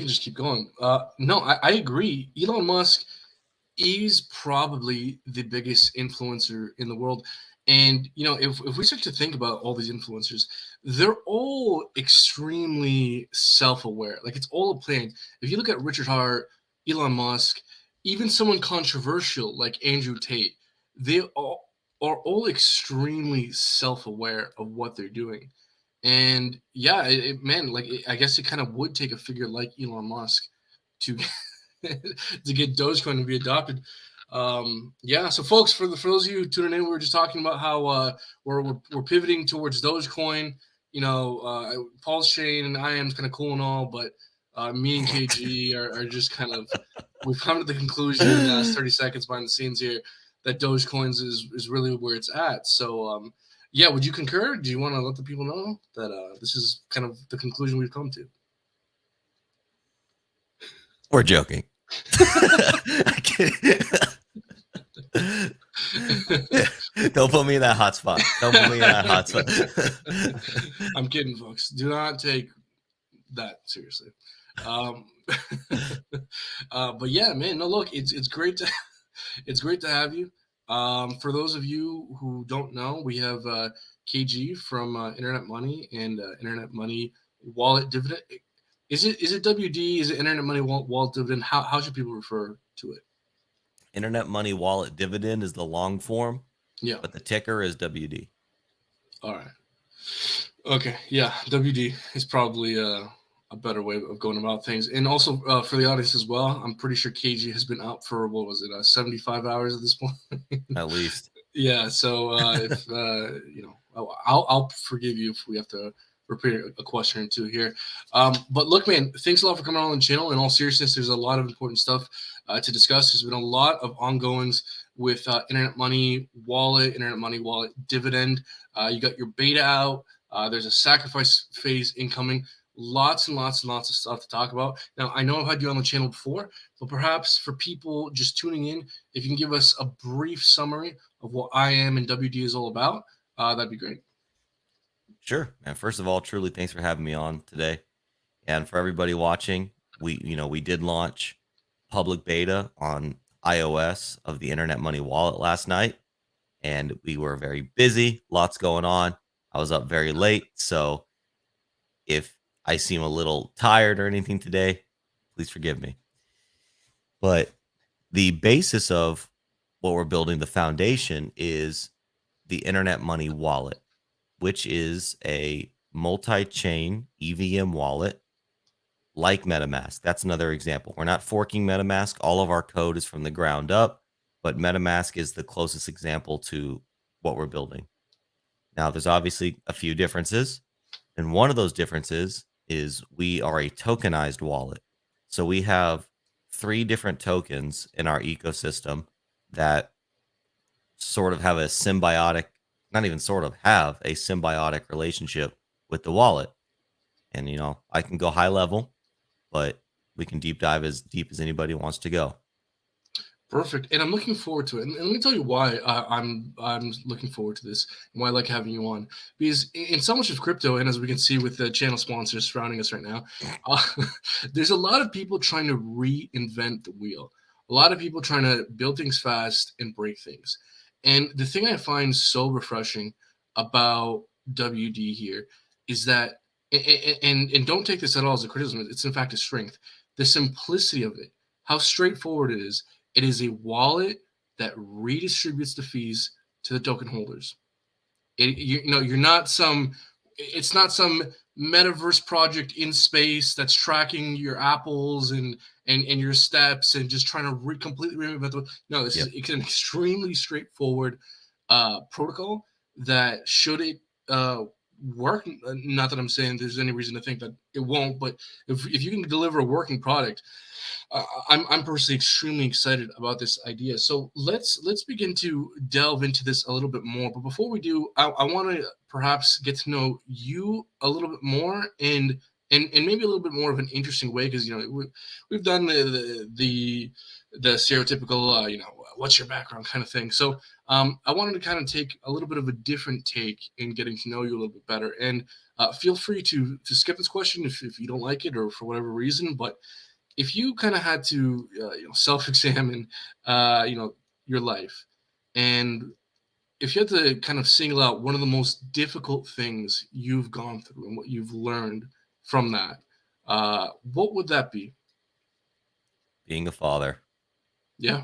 can just keep going. No, I agree. Elon Musk is probably the biggest influencer in the world. And if we start to think about all these influencers, they're all extremely self-aware. Like it's all a plan. If you look at Richard Hart, Elon Musk, even someone controversial like Andrew Tate, they all are all extremely self-aware of what they're doing. And yeah, man, like I guess it kind of would take a figure like Elon Musk to to get Dogecoin to be adopted. Yeah, so folks, for those of you tuning in, we were just talking about how we're pivoting towards Dogecoin. Paul's chain and I am's kind of cool and all, but me and KG are just kind of, we've come to the conclusion in the last 30 seconds behind the scenes here that Dogecoins is really where it's at. So yeah, would you concur? Do you want to let the people know that this is kind of the conclusion we've come to? We're joking. Don't put me in that hot spot. I'm kidding, folks. Do not take that seriously. But yeah, man. No, look, it's great to have you. For those of you who don't know, we have KG from Internet Money and Internet Money Wallet Dividend. Is it WD? Is it Internet Money Wallet Dividend? How should people refer to it? Internet Money Wallet Dividend is the long form. Yeah. But the ticker is WD. All right. Okay. Yeah. WD is probably a better way of going about things. And also for the audience as well, I'm pretty sure KG has been out for, 75 hours at this point? At least. Yeah. So if, I'll forgive you if we have to repeat a question or two here. But look, man, thanks a lot for coming on the channel. In all seriousness, there's a lot of important stuff to discuss. There's been a lot of ongoings with Internet Money Wallet, Internet Money Wallet Dividend. You got your beta out. There's a sacrifice phase incoming. Lots and lots and lots of stuff to talk about. Now, I know I've had you on the channel before, but perhaps for people just tuning in, if you can give us a brief summary of what IAM and WD is all about, that'd be great. Sure. And first of all, truly thanks for having me on today. And for everybody watching, we did launch public beta on iOS of the Internet Money Wallet last night, and we were very busy, lots going on. I was up very late, so if I seem a little tired or anything today, please forgive me. But the basis of what we're building, the foundation, is the Internet Money Wallet, which is a multi-chain EVM wallet like Metamask. That's another example. We're not forking Metamask. All of our code is from the ground up, but Metamask is the closest example to what we're building. Now, there's obviously a few differences, and one of those differences is we are a tokenized wallet. So we have 3 different tokens in our ecosystem that sort of have a symbiotic, not even sort of, have a symbiotic relationship with the wallet. And, I can go high level, but we can deep dive as deep as anybody wants to go. Perfect. And I'm looking forward to it. And let me tell you why I'm looking forward to this and why I like having you on. Because in so much of crypto, and as we can see with the channel sponsors surrounding us right now, there's a lot of people trying to reinvent the wheel. A lot of people trying to build things fast and break things. And the thing I find so refreshing about WD here is that, and don't take this at all as a criticism, it's in fact a strength, the simplicity of it, how straightforward it is. It is a wallet that redistributes the fees to the token holders. It's not some metaverse project in space that's tracking your apples and your steps and just trying to completely reinvent the. No, it's an extremely straightforward protocol that, should it work, not that I'm saying there's any reason to think that it won't, but if you can deliver a working product, I'm personally extremely excited about this idea. So let's begin to delve into this a little bit more. But before we do, I want to perhaps get to know you a little bit more and maybe a little bit more of an interesting way, because we've done the stereotypical what's your background kind of thing. So I wanted to kind of take a little bit of a different take in getting to know you a little bit better. And feel free to skip this question if you don't like it or for whatever reason. But if you kind of had to self-examine your life, and if you had to kind of single out one of the most difficult things you've gone through and what you've learned from that, what would that be? Being a father. Yeah.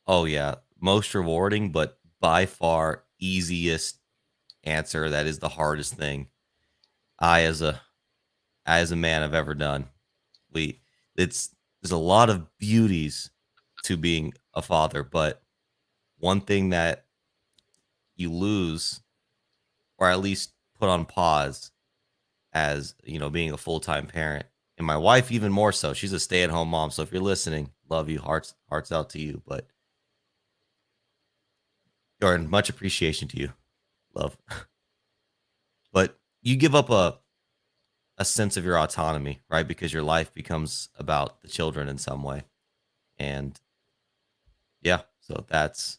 Oh yeah, most rewarding, but by far easiest answer. That is the hardest thing I as a man have ever done. We it's there's a lot of beauties to being a father, but one thing that you lose, or at least put on pause, as being a full-time parent, and my wife even more so. She's a stay-at-home mom, so if you're listening, love you, hearts out to you. But Jordan, much appreciation to you, love. But you give up a sense of your autonomy, right? Because your life becomes about the children in some way. And yeah, so that's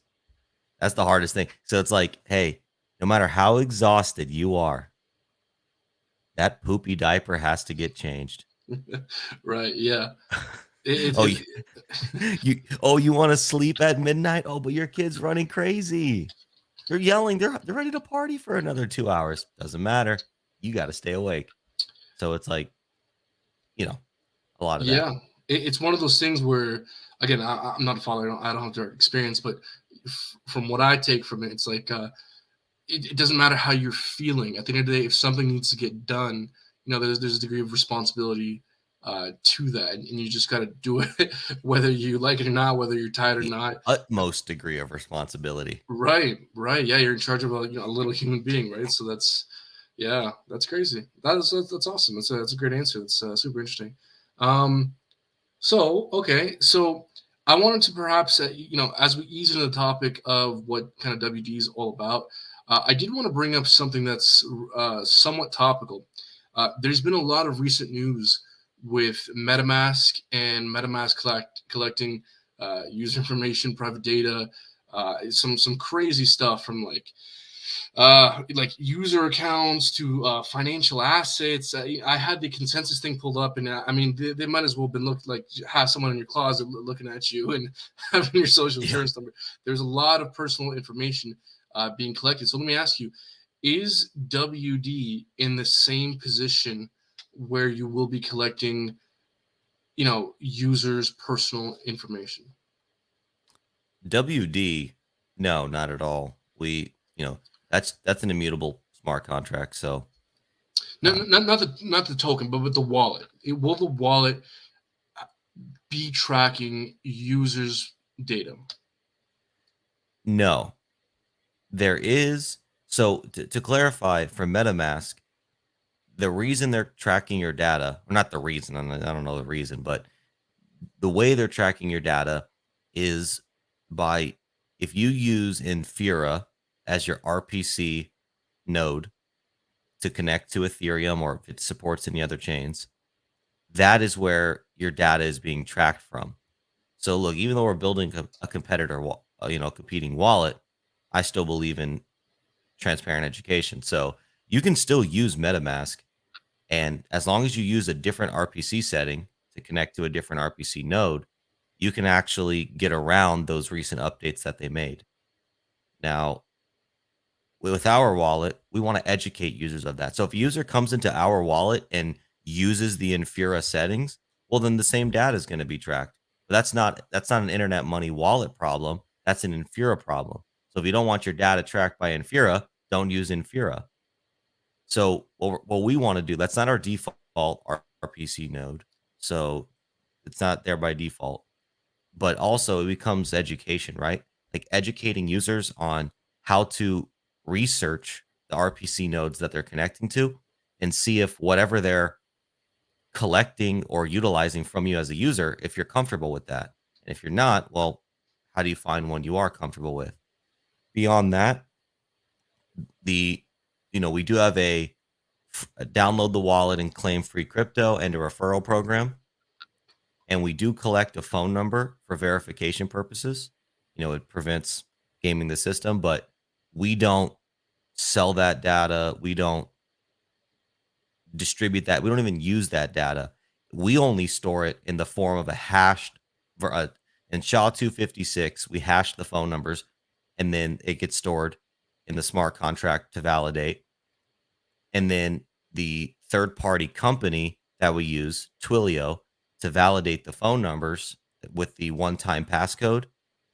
the hardest thing. So it's like, hey, no matter how exhausted you are, that poopy diaper has to get changed. Right. Yeah. It, Oh, it, you, you want to sleep at midnight? Oh, but your kid's running crazy. They're yelling. They're ready to party for another 2 hours. Doesn't matter. You got to stay awake. So it's like, a lot of that. yeah. It's one of those things where, again, I'm not a father. I don't have direct experience, but from what I take from it, it's like it doesn't matter how you're feeling. At the end of the day, if something needs to get done, there's a degree of responsibility to that, and you just got to do it, whether you like it or not, whether you're tired or The not. utmost degree of responsibility. Right, right. Yeah, you're in charge of a little human being, right? So yeah, that's crazy. That's awesome. That's a great answer. That's super interesting. Um, so okay, so I wanted to perhaps as we ease into the topic of what kind of WD is all about, I did want to bring up something that's somewhat topical. There's been a lot of recent news with MetaMask and MetaMask collecting user information, private data, some crazy stuff from like user accounts to financial assets. I had the consensus thing pulled up, and I mean, they might as well have been looked like have someone in your closet looking at you and having your social Yeah. insurance number. There's a lot of personal information being collected. So let me ask you: is WD in the same position where you will be collecting, users' personal information? WD, no, not at all. That's an immutable smart contract. So No, um, not the token, but with the wallet. Will the wallet be tracking users' data? no, there is. So to clarify, for MetaMask, the reason they're tracking your data, or not the reason, I don't know the reason, but the way they're tracking your data is by, if you use Infura as your RPC node to connect to Ethereum, or if it supports any other chains, that is where your data is being tracked from. So look, even though we're building a competing wallet, I still believe in transparent education. So you can still use MetaMask, and as long as you use a different RPC setting to connect to a different RPC node, you can actually get around those recent updates that they made. Now, with our wallet, we want to educate users of that. So if a user comes into our wallet and uses the Infura settings, well, then the same data is going to be tracked. But that's not an internet money wallet problem. That's an Infura problem. So if you don't want your data tracked by Infura, don't use Infura. So what we want to do, that's not our default RPC node. So it's not there by default. But also it becomes education, right? Like educating users on how to research the RPC nodes that they're connecting to and see if whatever they're collecting or utilizing from you as a user, if you're comfortable with that. And if you're not, well, how do you find one you are comfortable with? Beyond that, we do have a download the wallet and claim free crypto and a referral program. And we do collect a phone number for verification purposes. it prevents gaming the system, but we don't sell that data. We don't distribute that. We don't even use that data. We only store it in the form of a hashed in SHA-256. We hash the phone numbers, and then it gets stored in the smart contract to validate. And then the third party company that we use, Twilio, to validate the phone numbers with the one-time passcode,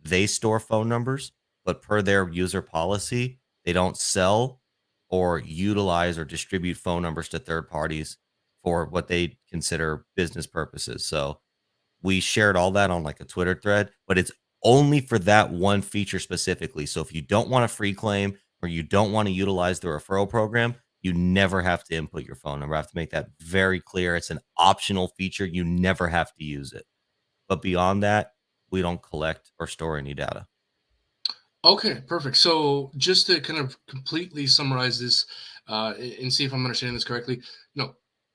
they store phone numbers, but per their user policy, they don't sell or utilize or distribute phone numbers to third parties for what they consider business purposes. So we shared all that on like a Twitter thread, but it's only for that one feature specifically. So if you don't want a free claim or you don't want to utilize the referral program, you never have to input your phone number. I have to make that very clear. It's an optional feature. You never have to use it. But beyond that, we don't collect or store any data. Okay, perfect. So just to kind of completely summarize this and see if I'm understanding this correctly,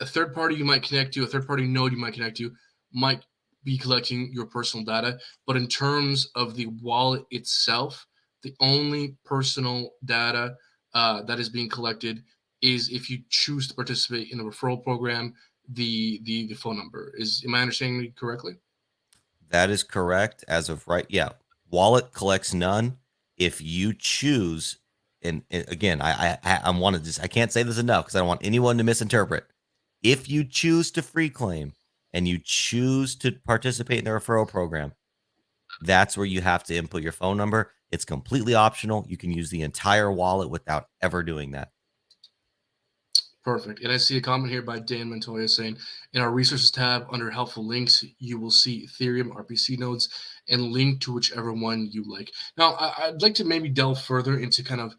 a third party you might connect to, a third party node you might connect to, might be collecting your personal data. But in terms of the wallet itself, the only personal data that is being collected is if you choose to participate in the referral program, the phone number. Am I understanding it correctly? That is correct as of right. Yeah. Wallet collects none. If you choose, and again, I want to just, I can't say this enough because I don't want anyone to misinterpret. If you choose to free claim and you choose to participate in the referral program, that's where you have to input your phone number. It's completely optional. You can use the entire wallet without ever doing that. Perfect. And I see a comment here by Dan Montoya saying, in our resources tab under helpful links, you will see Ethereum RPC nodes and link to whichever one you like. Now, I'd like to maybe delve further into kind of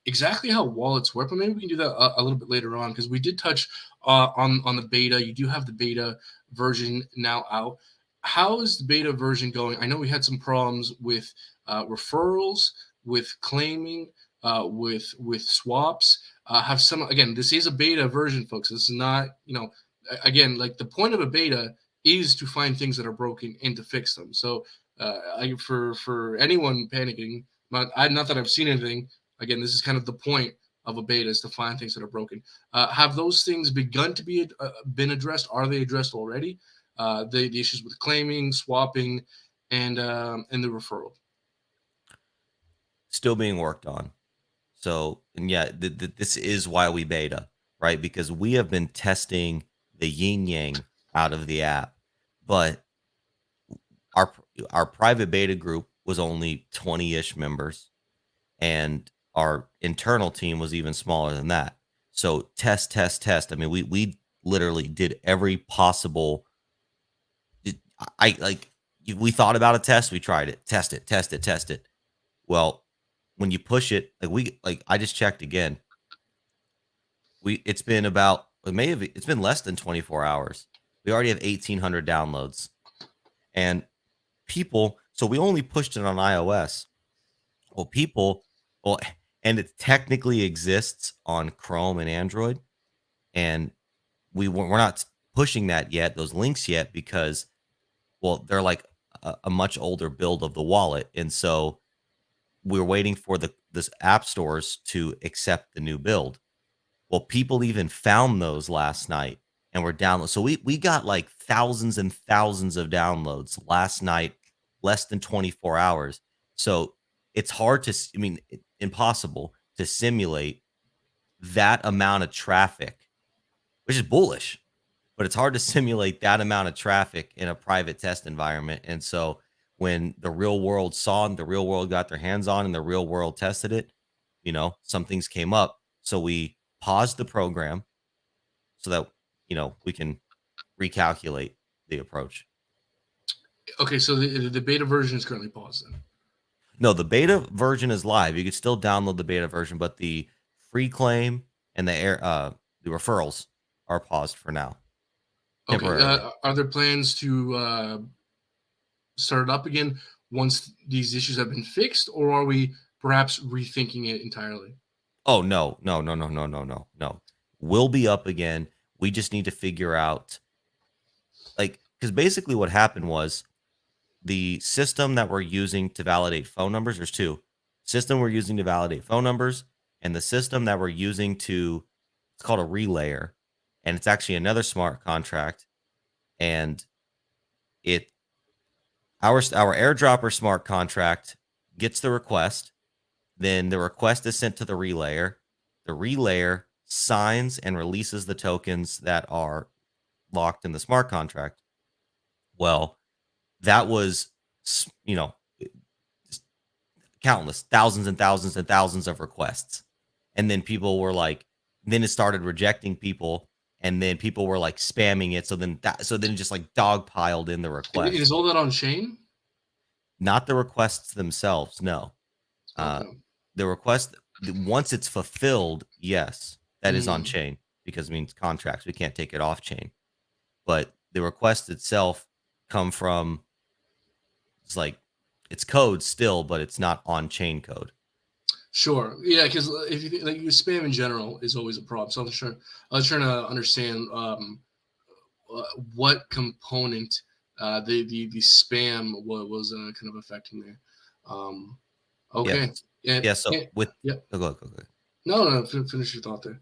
exactly how wallets work, but maybe we can do that a little bit later on because we did touch on the beta. You do have the beta version now out. How is the beta version going? I know we had some problems with referrals, with claiming, with swaps. Have some, again, this is a beta version, folks. This is not, again, like the point of a beta is to find things that are broken and to fix them. So for anyone panicking, not that I've seen anything. Again, this is kind of the point of a beta is to find things that are broken. Have those things begun to be been addressed? Are they addressed already? The issues with claiming, swapping, and the referral. Still being worked on. So, and yeah, this is why we beta, right? Because we have been testing the yin yang out of the app, but our our private beta group was only 20-ish members, and our internal team was even smaller than that. So test. I mean, we literally did every possible. I like we thought about a test, we tried it, test it. Well, when you push it, I just checked again. It's been about it's been less than 24 hours. We already have 1,800 downloads, and people. So we only pushed it on iOS. Well, well, and it technically exists on Chrome and Android, and we're not pushing that yet, those links yet, because well, they're like a much older build of the wallet, and so we're waiting for this app stores to accept the new build. Well, people even found those last night and were downloaded. So we got like thousands and thousands of downloads last night, less than 24 hours. So it's hard to, I mean, impossible to simulate that amount of traffic, which is bullish, but it's hard to simulate that amount of traffic in a private test environment. And so when the real world saw and the real world got their hands on and the real world tested it, some things came up. So we paused the program so that, we can recalculate the approach. Okay, so the beta version is currently paused then. No, the beta version is live. You can still download the beta version, but the free claim and the referrals are paused for now. Okay, are there plans to start it up again once these issues have been fixed, or are we perhaps rethinking it entirely? Oh, no. We'll be up again. We just need to figure out, because basically what happened was the system that we're using to validate phone numbers, there's two. System we're using to validate phone numbers, and the system that we're using to, it's called a relayer, and it's actually another smart contract. And it our airdropper smart contract gets the request, then the request is sent to the relayer. The relayer signs and releases the tokens that are locked in the smart contract. Well, that was, you know, countless, thousands and thousands and thousands of requests. And then people were like, then it started rejecting people, and then people were like spamming it. So then it just like dogpiled in the And is requests. all that on chain? Not the requests themselves, no. Okay. The request, once it's fulfilled, yes, that is on Mm. chain, because it means contracts. We can't take it off chain. But the request itself come from, it's like, it's code still, but it's not on chain code. Sure. Yeah, because if you like spam in general is always a problem. So I was trying to understand what component the spam was kind of affecting there. Okay. Yes. And, Yeah. So with, yeah. oh, go ahead. No, finish your thought there.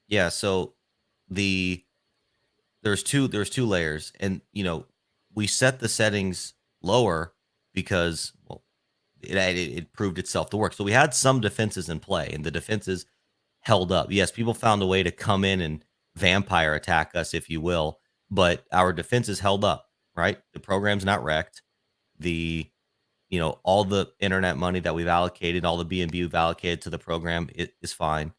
Yeah. So the, there's two layers, and we set the settings lower because, well, it proved itself to work. So we had some defenses in play, and the defenses held up. Yes, people found a way to come in and vampire attack us, if you will, but our defenses held up, right? The program's not wrecked. The, all the internet money that we've allocated, all the BNB we've allocated to the program, it is fine.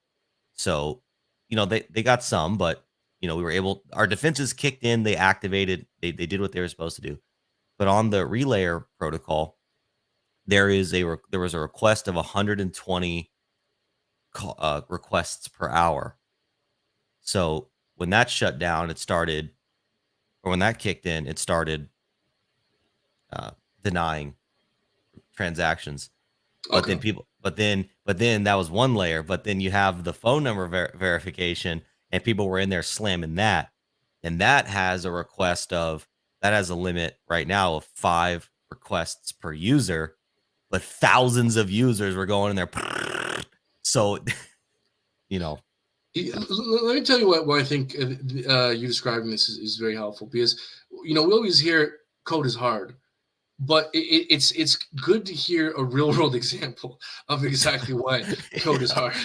So, they got some, but we were able, our defenses kicked in, they activated, they did what they were supposed to do. But on the relayer protocol, there was a request of 120 requests per hour. So when that shut down, when that kicked in, it started denying transactions. But Okay. but then that was one layer. But then you have the phone number verification, and people were in there slamming that, and that has a limit right now of 5 requests per user, but thousands of users were going in there. So, Let me tell you why I think you describing this is very helpful, because we always hear code is hard, but it's good to hear a real world example of exactly why code is hard,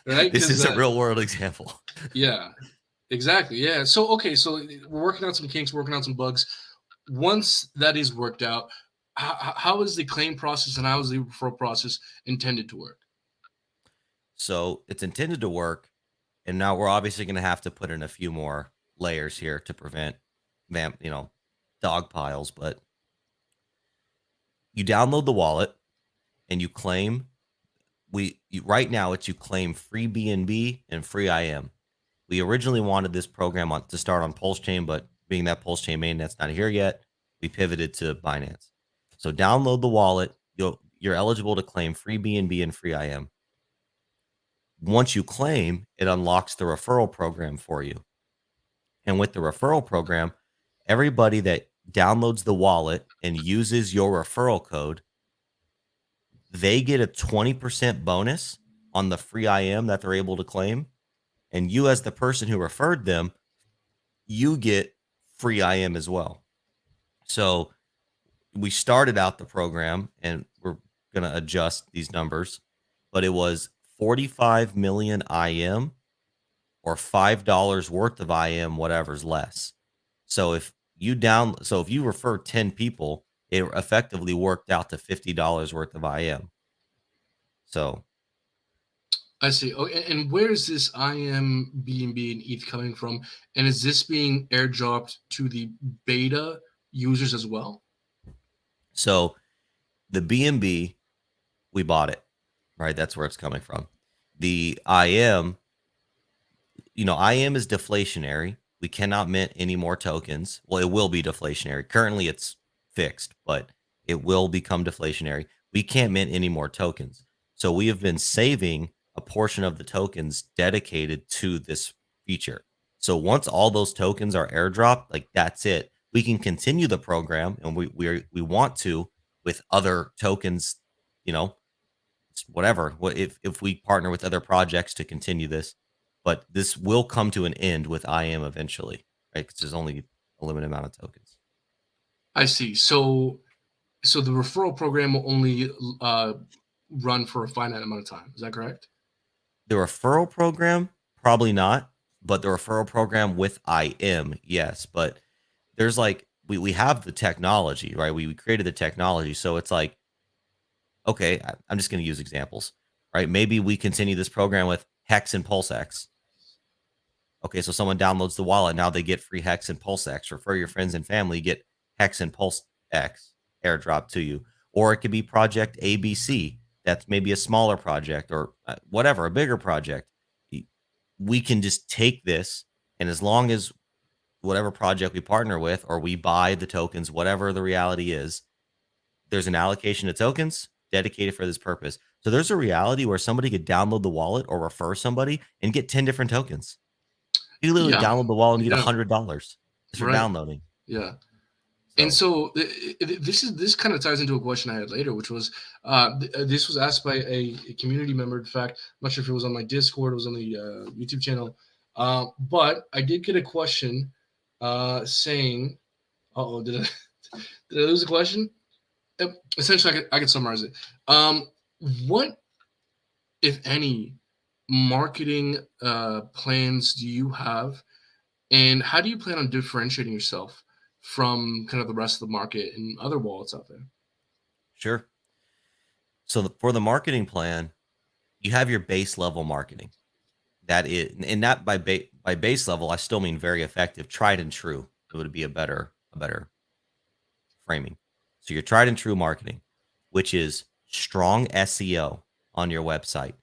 right? This is a real world example. Yeah, exactly. Yeah. So okay, so we're working out some kinks, working out some bugs. Once that is worked out, how is the claim process and how is the referral process intended to work? So it's intended to work, and now we're obviously going to have to put in a few more layers here to prevent dog piles. But you download the wallet and you claim, right now you claim free BNB and free IM. We originally wanted this program to start on Pulse Chain, but being that Pulse Chain mainnet's not here yet, we pivoted to Binance. So download the wallet. You're eligible to claim free BNB and free IM. Once you claim, it unlocks the referral program for you. And with the referral program, everybody that downloads the wallet and uses your referral code, they get a 20% bonus on the free IM that they're able to claim. And you, as the person who referred them, you get free IM as well. So we started out the program, and we're going to adjust these numbers, but it was 45 million IM or $5 worth of IM, whatever's less. So if you refer 10 people, it effectively worked out to $50 worth of IM. So I see. Oh, and where is this IM, BNB, and ETH coming from? And is this being airdropped to the beta users as well? So the BNB, we bought it, right? That's where it's coming from. The IM, IM is deflationary. We cannot mint any more tokens. Well, it will be deflationary. Currently, it's fixed, but it will become deflationary. We can't mint any more tokens. So we have been saving a portion of the tokens dedicated to this feature. So once all those tokens are airdropped, like that's it. we can continue the program, and we want to with other tokens, you know, whatever. What if we partner with other projects to continue this? But this will come to an end with IM eventually, right? Because there's only a limited amount of tokens. I see. So the referral program will only run for a finite amount of time. Is that correct? The referral program, probably not, but the referral program with IM, yes. But there's like we have the technology, right? We created the technology, so it's like, okay, I'm just going to use examples, right? Maybe we continue this program with Hex and PulseX. Okay, so someone downloads the wallet, now they get free Hex and PulseX. Refer your friends and family, get Hex and PulseX airdrop to you. Or it could be Project ABC. That's maybe a smaller project, or whatever, a bigger project. We can just take this, and as long as whatever project we partner with, or we buy the tokens, whatever the reality is, there's an allocation of tokens dedicated for this purpose. So there's a reality where somebody could download the wallet or refer somebody and get 10 different tokens. You literally Yeah. download the wallet and get Yeah. $100 just for Right. downloading. Yeah. And So so this kind of ties into a question I had later, which was this was asked by a community member. In fact, I'm not sure if it was on my Discord, it was on the YouTube channel, but I did get a question saying, "Oh, did I did I lose a question?" Essentially, I could summarize it. What, if any, marketing plans do you have, and how do you plan on differentiating yourself from kind of the rest of the market and other wallets out there? sure. So for the marketing plan, you have your base level marketing. That is, and not by base level, I still mean very effective, tried and true. It would be a better framing. So your tried and true marketing, which is strong SEO on your website.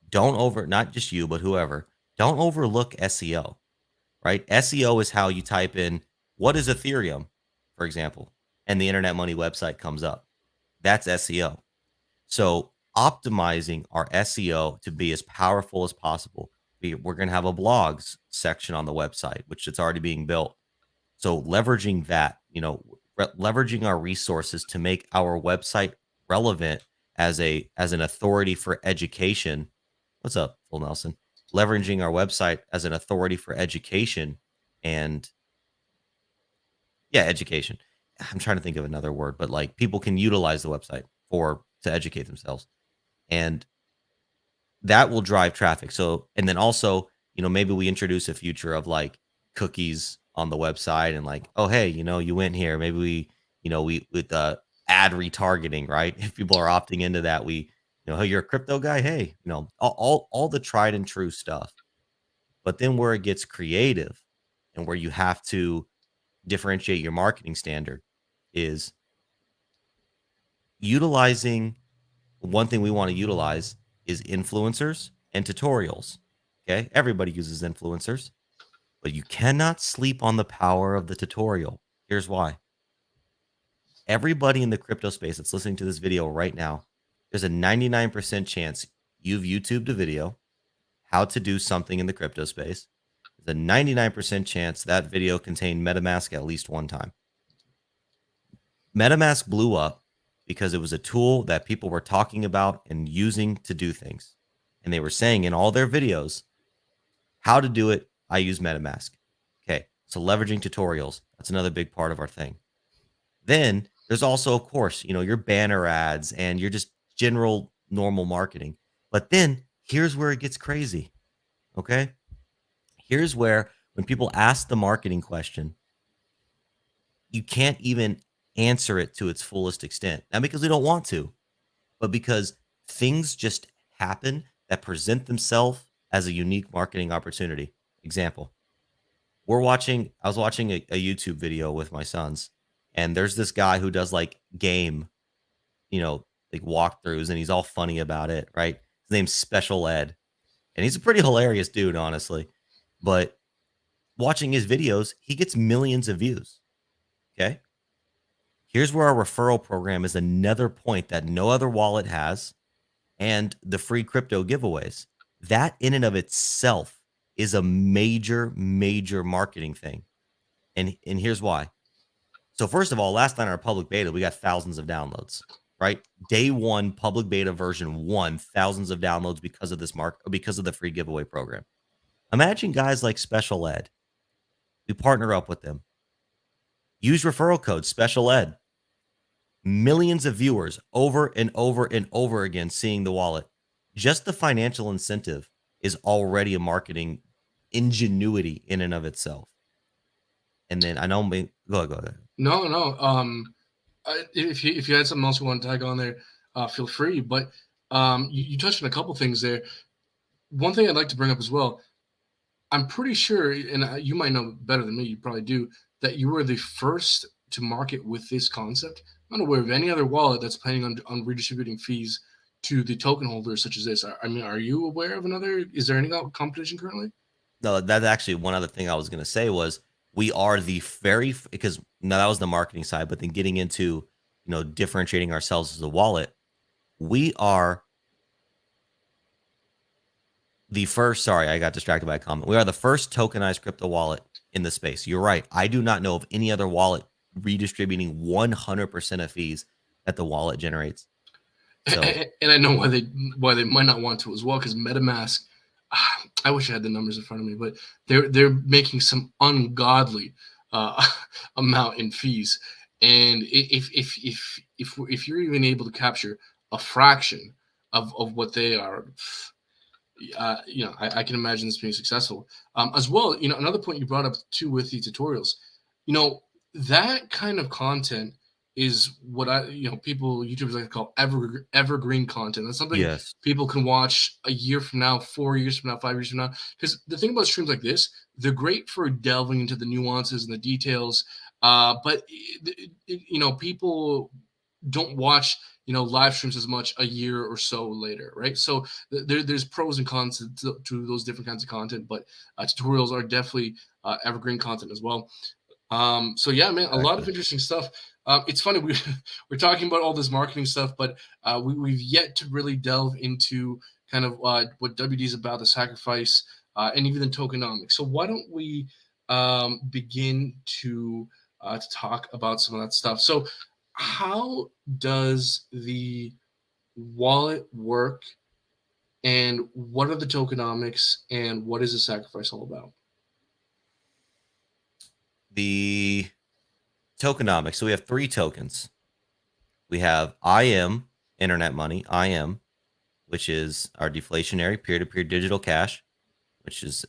Don't over, not just you, but whoever, don't overlook SEO, right? SEO is how you type in what is Ethereum, for example, and the Internet Money website comes up. That's SEO. So optimizing our SEO to be as powerful as possible. We're going to have a blogs section on the website, which it's already being built. So leveraging that, leveraging our resources to make our website relevant as an authority for education. What's up, Full Nelson? Leveraging our website as an authority for education and yeah, education. I'm trying to think of another word, but like people can utilize the website to educate themselves. And that will drive traffic. So, and then also, maybe we introduce a future of like cookies on the website and like, oh, hey, you went here. Maybe we with ad retargeting, right? If people are opting into that, hey, you're a crypto guy. Hey, all the tried and true stuff. But then where it gets creative and where you have to differentiate your marketing standard is utilizing one thing we want to utilize is influencers and tutorials. Okay. Everybody uses influencers, but you cannot sleep on the power of the tutorial. Here's why. Everybody in the crypto space that's listening to this video right now, there's a 99% chance you've YouTubed a video, how to do something in the crypto space. There's a 99% chance that video contained MetaMask at least one time. MetaMask blew up because it was a tool that people were talking about and using to do things. And they were saying in all their videos, how to do it, I use MetaMask. Okay, so leveraging tutorials, that's another big part of our thing. Then there's also, of course, your banner ads and your just general normal marketing. But then here's where it gets crazy. Okay, here's where when people ask the marketing question, you can't even answer it to its fullest extent. Not because we don't want to, but because things just happen that present themselves as a unique marketing opportunity. Example, I was watching a YouTube video with my sons, and there's this guy who does like game, like walkthroughs, and he's all funny about it, right? His name's Special Ed, and he's a pretty hilarious dude, honestly. But watching his videos, he gets millions of views. Okay. Here's where our referral program is another point that no other wallet has, and the free crypto giveaways. That in and of itself is a major, major marketing thing. And here's why. So first of all, last night in our public beta, we got thousands of downloads, right? Day one, public beta version 1, thousands of downloads because of this because of the free giveaway program. Imagine guys like Special Ed. We partner up with them. Use referral code Special Ed. Millions of viewers over and over and over again seeing the wallet. Just the financial incentive is already a marketing ingenuity in and of itself. And then I know, go ahead. No. If you had something else you want to tag on there, feel free. But you touched on a couple things there. One thing I'd like to bring up as well. I'm pretty sure, and you might know better than me, you probably do, that you were the first to market with this concept. I'm not aware of any other wallet that's planning on redistributing fees to the token holders such as this. I mean, are you aware of another? Is there any competition currently? No, that's actually one other thing I was going to say was we are the because now that was the marketing side, but then getting into, differentiating ourselves as a wallet, we are the first. Sorry, I got distracted by a comment. We are the first tokenized crypto wallet in the space. You're right. I do not know of any other wallet redistributing 100% of fees that the wallet generates. So, and I know why they might not want to as well, because MetaMask, I wish I had the numbers in front of me, but they're making some ungodly amount in fees. And if you're even able to capture a fraction of what they are, I can imagine this being successful. As well, another point you brought up too with the tutorials, that kind of content is what YouTubers like to call evergreen content. That's something yes, people can watch a year from now, 4 years from now, 5 years from now. Because the thing about streams like this, they're great for delving into the nuances and the details. But people don't watch live streams as much a year or so later, right? So there's pros and cons to those different kinds of content, but tutorials are definitely evergreen content as well. So yeah, man, a lot of interesting stuff. It's funny we're talking about all this marketing stuff, but we've yet to really delve into kind of what WD is about, the sacrifice, and even the tokenomics. So why don't we begin to talk about some of that stuff? So how does the wallet work, and what are the tokenomics, and what is the sacrifice all about? the tokenomics. So we have 3 tokens. We have IM, internet money, IM, which is our deflationary peer-to-peer digital cash, which is,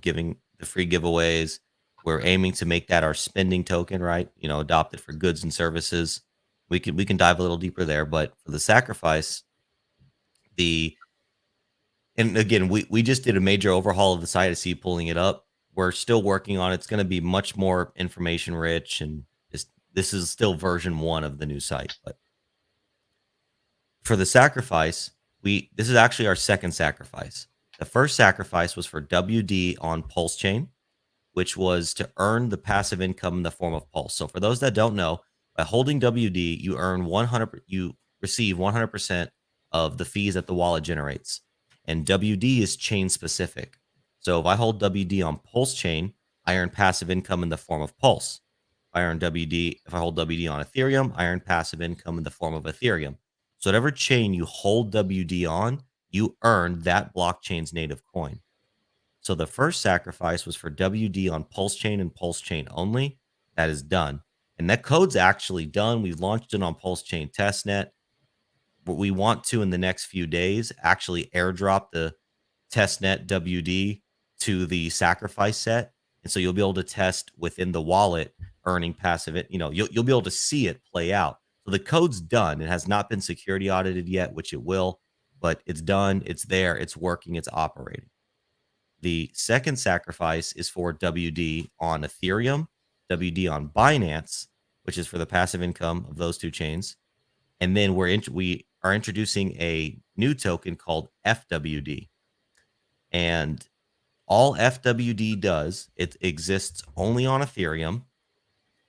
giving the free giveaways. We're aiming to make that our spending token, right? Adopted for goods and services. We can dive a little deeper there, but for the sacrifice, and again, we just did a major overhaul of the site. I see you pulling it up. We're still working on it. It's going to be much more information rich, and this is still version 1 of the new site. But for the sacrifice, this is actually our second sacrifice. The first sacrifice was for WD on Pulse Chain, which was to earn the passive income in the form of Pulse. So for those that don't know, by holding WD, you receive 100% of the fees that the wallet generates. And WD is chain specific. So if I hold WD on Pulse Chain, I earn passive income in the form of Pulse. If I hold WD on Ethereum, I earn passive income in the form of Ethereum. So whatever chain you hold WD on, you earn that blockchain's native coin. So the first sacrifice was for WD on Pulse Chain and Pulse Chain only. That is done. And that code's actually done. We've launched it on Pulse Chain testnet. What we want to in the next few days actually airdrop the testnet WD to the sacrifice set. And so you'll be able to test within the wallet earning passive. You'll be able to see it play out. So the code's done. It has not been security audited yet, which it will, but it's done. It's there. It's working. It's operating. The second sacrifice is for WD on Ethereum, WD on Binance, which is for the passive income of those 2 chains. And then we are introducing a new token called FWD. And all FWD does, it exists only on Ethereum.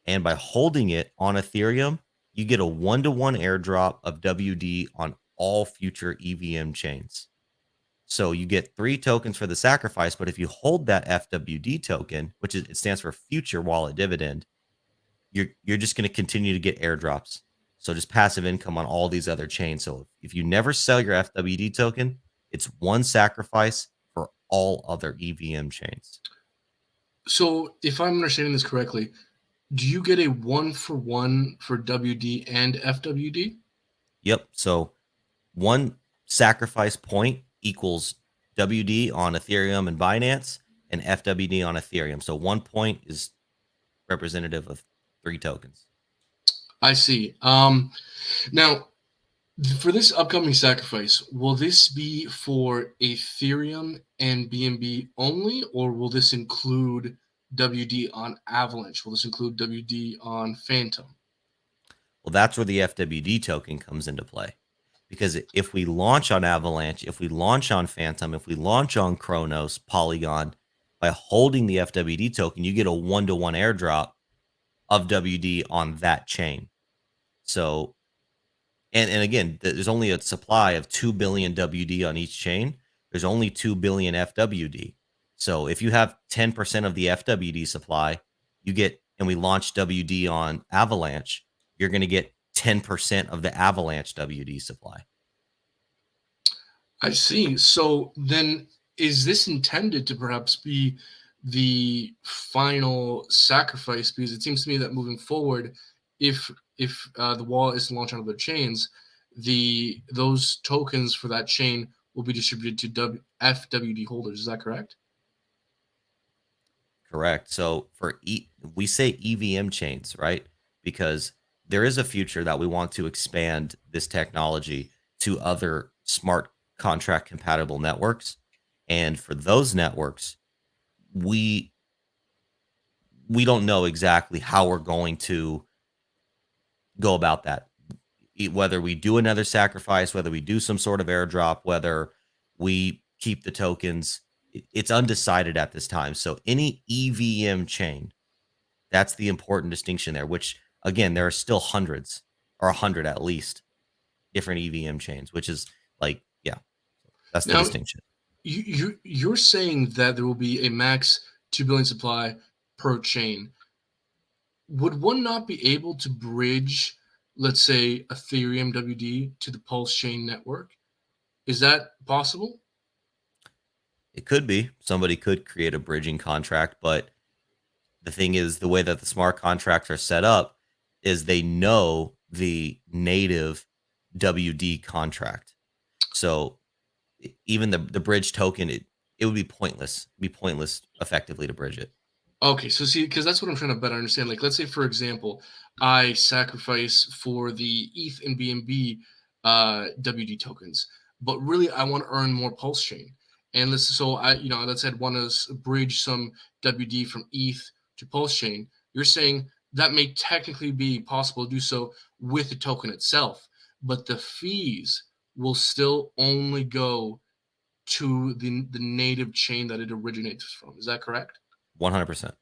And by holding it on Ethereum, you get a 1-to-1 airdrop of WD on all future EVM chains. So you get 3 tokens for the sacrifice, but if you hold that FWD token, it stands for future wallet dividend, you're just going to continue to get airdrops. So just passive income on all these other chains. So if you never sell your FWD token, it's one sacrifice for all other EVM chains. So if I'm understanding this correctly, do you get a 1-for-1 for WD and FWD? Yep. So one sacrifice point equals WD on Ethereum and Binance and FWD on Ethereum. So 1 point is representative of 3 tokens. I see. Now, for this upcoming sacrifice, will this be for Ethereum and BNB only, or will this include WD on Avalanche? Will this include WD on Phantom? Well, that's where the FWD token comes into play. Because if we launch on Avalanche, if we launch on Phantom, if we launch on Kronos, Polygon, by holding the FWD token, you get a 1-to-1 airdrop of WD on that chain. So, and again, there's only a supply of 2 billion WD on each chain. There's only 2 billion FWD. So if you have 10% of the FWD supply, you get, and we launch WD on Avalanche, you're going to get 10% of the Avalanche WD supply. I see. So then, is this intended to perhaps be the final sacrifice? Because it seems to me that moving forward, if the wallet is to launch on other chains, those tokens for that chain will be distributed to FWD holders. Is that correct? Correct. So for we say EVM chains, right? Because there is a future that we want to expand this technology to other smart contract compatible networks. And for those networks, we don't know exactly how we're going to go about that. Whether we do another sacrifice, whether we do some sort of airdrop, whether we keep the tokens, it's undecided at this time. So any EVM chain, that's the important distinction there, which again, there are still hundreds or 100 at least different EVM chains, which is like, yeah, that's the Now, distinction. you're saying that there will be a max 2 billion supply per chain. Would one not be able to bridge, let's say, Ethereum WD to the Pulse chain network? Is that possible? It could be somebody could create a bridging contract, but the thing is, the way that the smart contracts are set up is they know the native WD contract. So even the bridge token, it would be pointless. It'd be pointless effectively to bridge it. Okay, so see, because that's what I'm trying to better understand. Like, let's say, for example, I sacrifice for the ETH and BNB WD tokens, but really I want to earn more Pulse chain. And let's say I want to bridge some WD from ETH to Pulse chain. You're saying that may technically be possible to do so with the token itself, but the fees will still only go to the native chain that it originates from. Is that correct? 100%.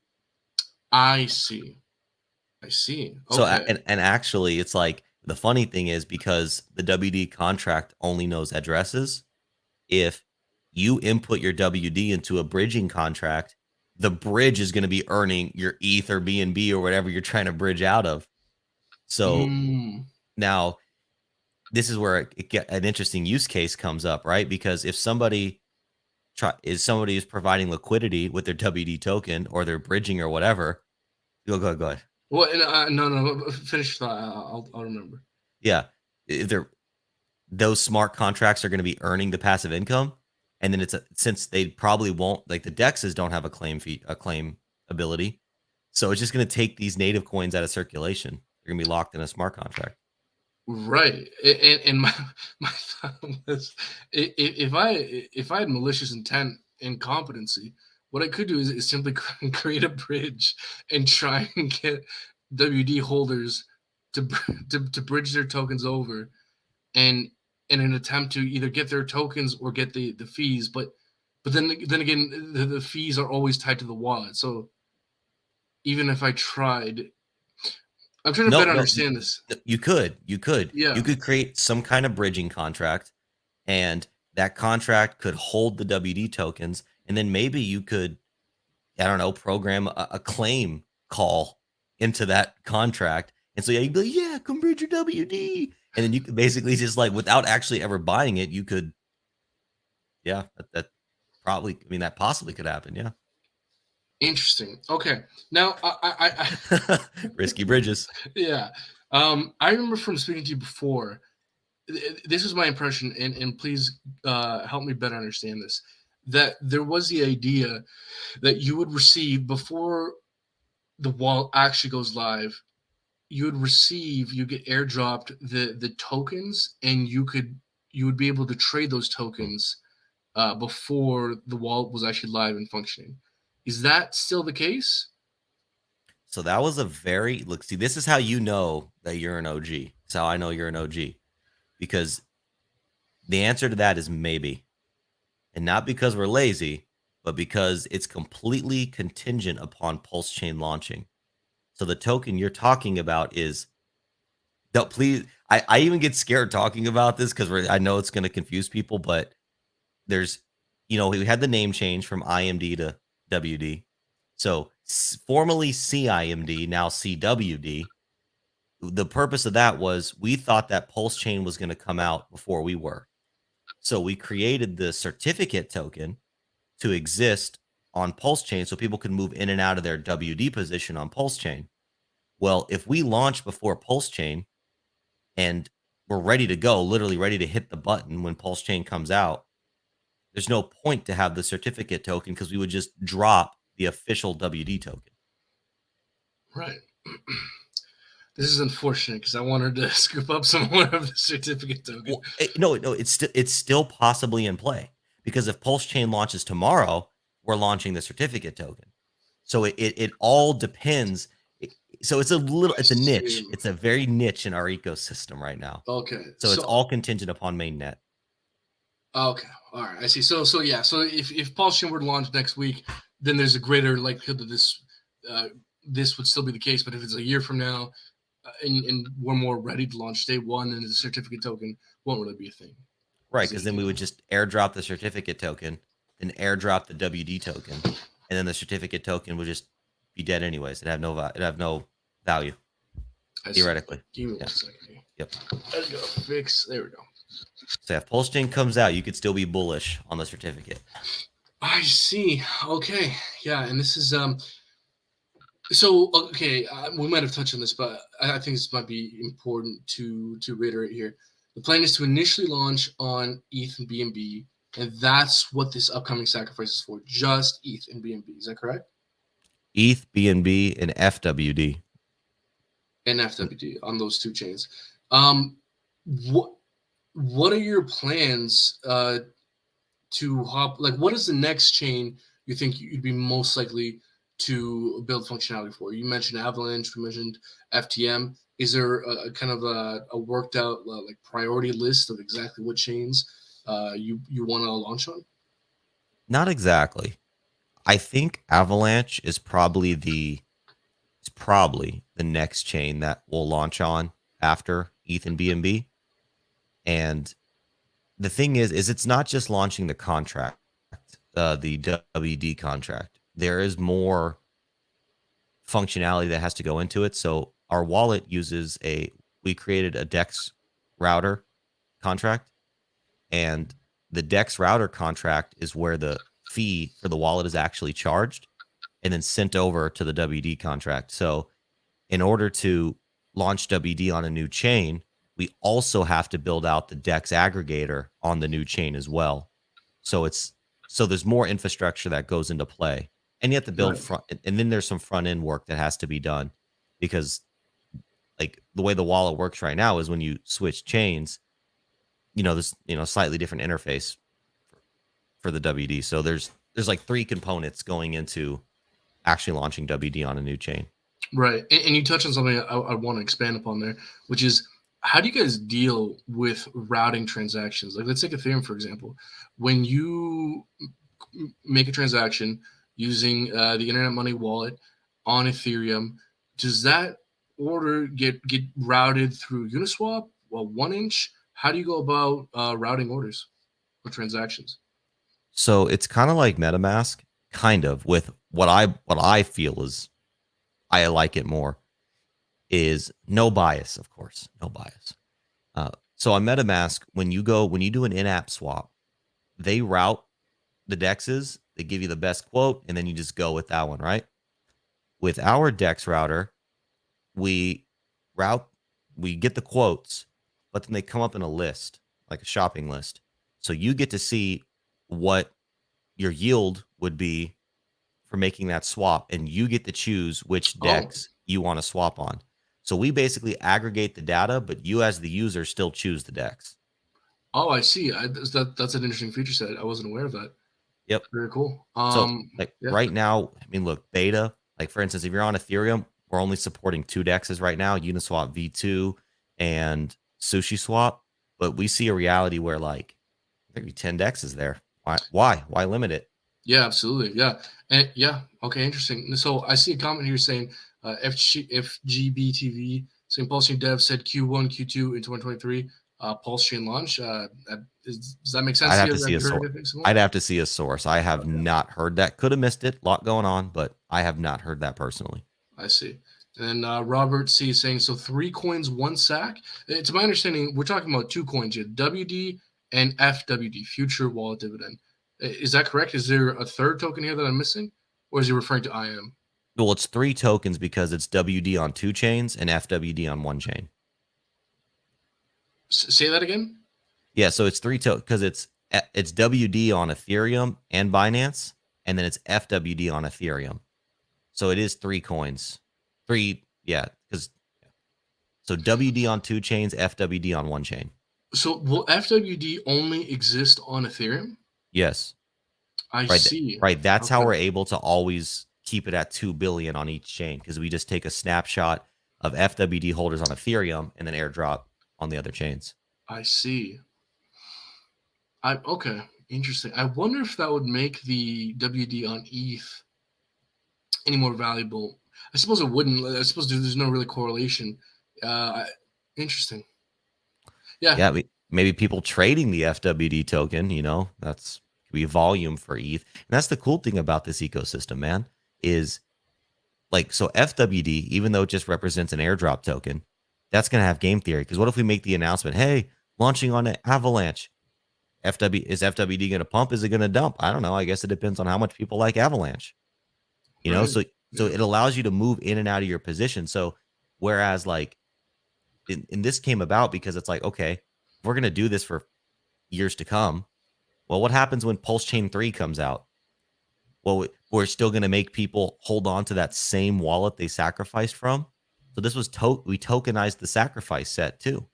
I see. I see. So Okay. and actually, it's like the funny thing is because the WD contract only knows addresses. If you input your WD into a bridging contract, the bridge is going to be earning your ETH or BNB or whatever you're trying to bridge out of. So now this is where an interesting use case comes up, right? Because if somebody is providing liquidity with their WD token or they're bridging or whatever, go ahead. Well, and, no, finish thought. I'll remember. Yeah, if those smart contracts are going to be earning the passive income, and then since they probably won't, like the dexes don't have a claim ability, so it's just going to take these native coins out of circulation. They're going to be locked in a smart contract. Right, and my thought was, if I had malicious intent and competency, what I could do is simply create a bridge and try and get WD holders to bridge their tokens over, and in an attempt to either get their tokens or get the fees, but then again, the fees are always tied to the wallet. So even if I tried, I'm trying to better understand this. You could Yeah. create some kind of bridging contract, and that contract could hold the WD tokens, and then maybe you could, I don't know, program a claim call into that contract. And so yeah, you'd be like, yeah, convert your WD. And then you could basically just like, without actually ever buying it, you could, yeah, that probably, I mean, that possibly could happen. Yeah. Interesting. Okay. Now, Risky bridges. yeah. I remember from speaking to you before. This is my impression, and please help me better understand this. That there was the idea that you would receive before the wallet actually goes live. You get airdropped the tokens, and you would be able to trade those tokens before the wallet was actually live and functioning. Is that still the case? So that was a very, look, see, this is how you know that you're an OG. It's how I know you're an OG, because the answer to that is maybe. And not because we're lazy, but because it's completely contingent upon Pulse Chain launching. So the token you're talking about is, don't, please, I even get scared talking about this because I know it's going to confuse people, but there's, we had the name change from IMD to WD. So formerly CIMD, now CWD. The purpose of that was we thought that Pulse Chain was going to come out before we were. So we created the certificate token to exist on Pulse Chain so people could move in and out of their WD position on Pulse Chain. Well, if we launch before Pulse Chain and we're ready to go, literally ready to hit the button when Pulse Chain comes out, there's no point to have the certificate token because we would just drop the official WD token. Right. This is unfortunate because I wanted to scoop up some more of the certificate token. Well, no, it's still possibly in play, because if Pulse Chain launches tomorrow, we're launching the certificate token. So it all depends. So it's a niche. It's a very niche in our ecosystem right now. Okay. So it's all contingent upon mainnet. Okay. All right. I see. So yeah. So if Pulse Chain were to launch next week, then there's a greater likelihood that this would still be the case. But if it's a year from now, and we're more ready to launch day one, and the certificate token won't really be a thing. Right, because then we would just airdrop the certificate token, then airdrop the WD token, and then the certificate token would just be dead anyways. It'd have no value, theoretically. Give me 1 second here. Yep. Let's go fix. There we go. So if Pulse Chain comes out, you could still be bullish on the certificate. I see. Okay. Yeah, and this is So okay, we might have touched on this, but I think this might be important to reiterate here. The plan is to initially launch on ETH and BNB, and that's what this upcoming sacrifice is for. Just ETH and BNB. Is that correct? ETH, BNB, and FWD. And FWD on those two chains. What are your plans to hop? Like, what is the next chain you think you'd be most likely to build functionality for? You mentioned Avalanche, we mentioned FTM. Is there a kind of a worked out like priority list of exactly what chains you want to launch on? Not exactly. I think Avalanche is probably the next chain that we'll launch on after ETH and BNB. And the thing is it's not just launching the contract, the WD contract. There is more functionality that has to go into it. So our wallet uses we created a DEX router contract, and the DEX router contract is where the fee for the wallet is actually charged and then sent over to the WD contract. So in order to launch WD on a new chain, we also have to build out the DEX aggregator on the new chain as well. So there's more infrastructure that goes into play. And you have to build and then there's some front end work that has to be done, because like the way the wallet works right now is when you switch chains, there's slightly different interface for the WD. So there's like 3 components going into actually launching WD on a new chain. Right, and you touched on something I want to expand upon there, which is, how do you guys deal with routing transactions? Like, let's take Ethereum, for example. When you make a transaction using the Internet Money wallet on Ethereum, does that order get routed through Uniswap? Well, 1inch? How do you go about routing orders or transactions? So it's kind of like MetaMask, kind of, with what I feel is I like it more. is no bias, of course, no bias. So on MetaMask, when you do an in-app swap, they route the dexes, they give you the best quote, and then you just go with that one, right? With our dex router, we route, we get the quotes, but then they come up in a list, like a shopping list. So you get to see what your yield would be for making that swap, and you get to choose which Oh, dex you want to swap on. So we basically aggregate the data, but you as the user still choose the dex. oh, I see. That's an interesting feature set. I wasn't aware of that. Yep. Very cool. So like Yeah. right now, I mean, look, beta, like for instance, if you're on Ethereum, we're only supporting 2 dexes right now, Uniswap V2 and SushiSwap. But we see a reality where like maybe 10 dexes there. Why limit it? Yeah, absolutely. Yeah. And yeah, okay, interesting. So I see a comment here saying FGBTV saying Pulse Chain Dev said Q1, Q2 in 2023. Pulse Chain launch. Does that make sense I'd to have you? to see Have a you heard source. anything similar? I'd have to see a source. I have Okay, not heard that. Could have missed it. A lot going on, but I have not heard that personally. I see. And Robert C is saying so 3 coins, 1 sack. To my understanding, we're talking about 2 coins here: WD and FWD, Future Wallet Dividend. Is that correct? Is there a third token here that I'm missing, or is he referring to IM? Well, it's 3 tokens because it's WD on 2 chains and FWD on 1 chain. Say that again. Yeah, so it's 3 tokens because it's WD on Ethereum and Binance, and then it's FWD on Ethereum. So it is 3 coins. Yeah, because so WD on 2 chains, FWD on 1 chain. So will FWD only exist on Ethereum? Yes. I Right. see. Right. That's how Okay. we're able to always keep it at 2 billion on each chain because we just take a snapshot of FWD holders on Ethereum and then airdrop on the other chains. I see. Okay. Interesting. I wonder if that would make the WD on ETH any more valuable. I suppose it wouldn't. I suppose there's no really correlation. Interesting. Yeah. Yeah, maybe people trading the FWD token, that's could be volume for ETH. And that's the cool thing about this ecosystem, man, is like so FWD, even though it just represents an airdrop token, that's going to have game theory. Because what if we make the announcement, hey, launching on an Avalanche? Is FWD going to pump? Is it going to dump? I don't know. I guess it depends on how much people like Avalanche. Right. So Yeah. it allows you to move in and out of your position. So whereas like and this came about because it's like, okay, we're going to do this for years to come. Well, what happens when Pulse Chain 3 comes out? Well, we're still going to make people hold on to that same wallet they sacrificed from. So this was we tokenized the sacrifice set too.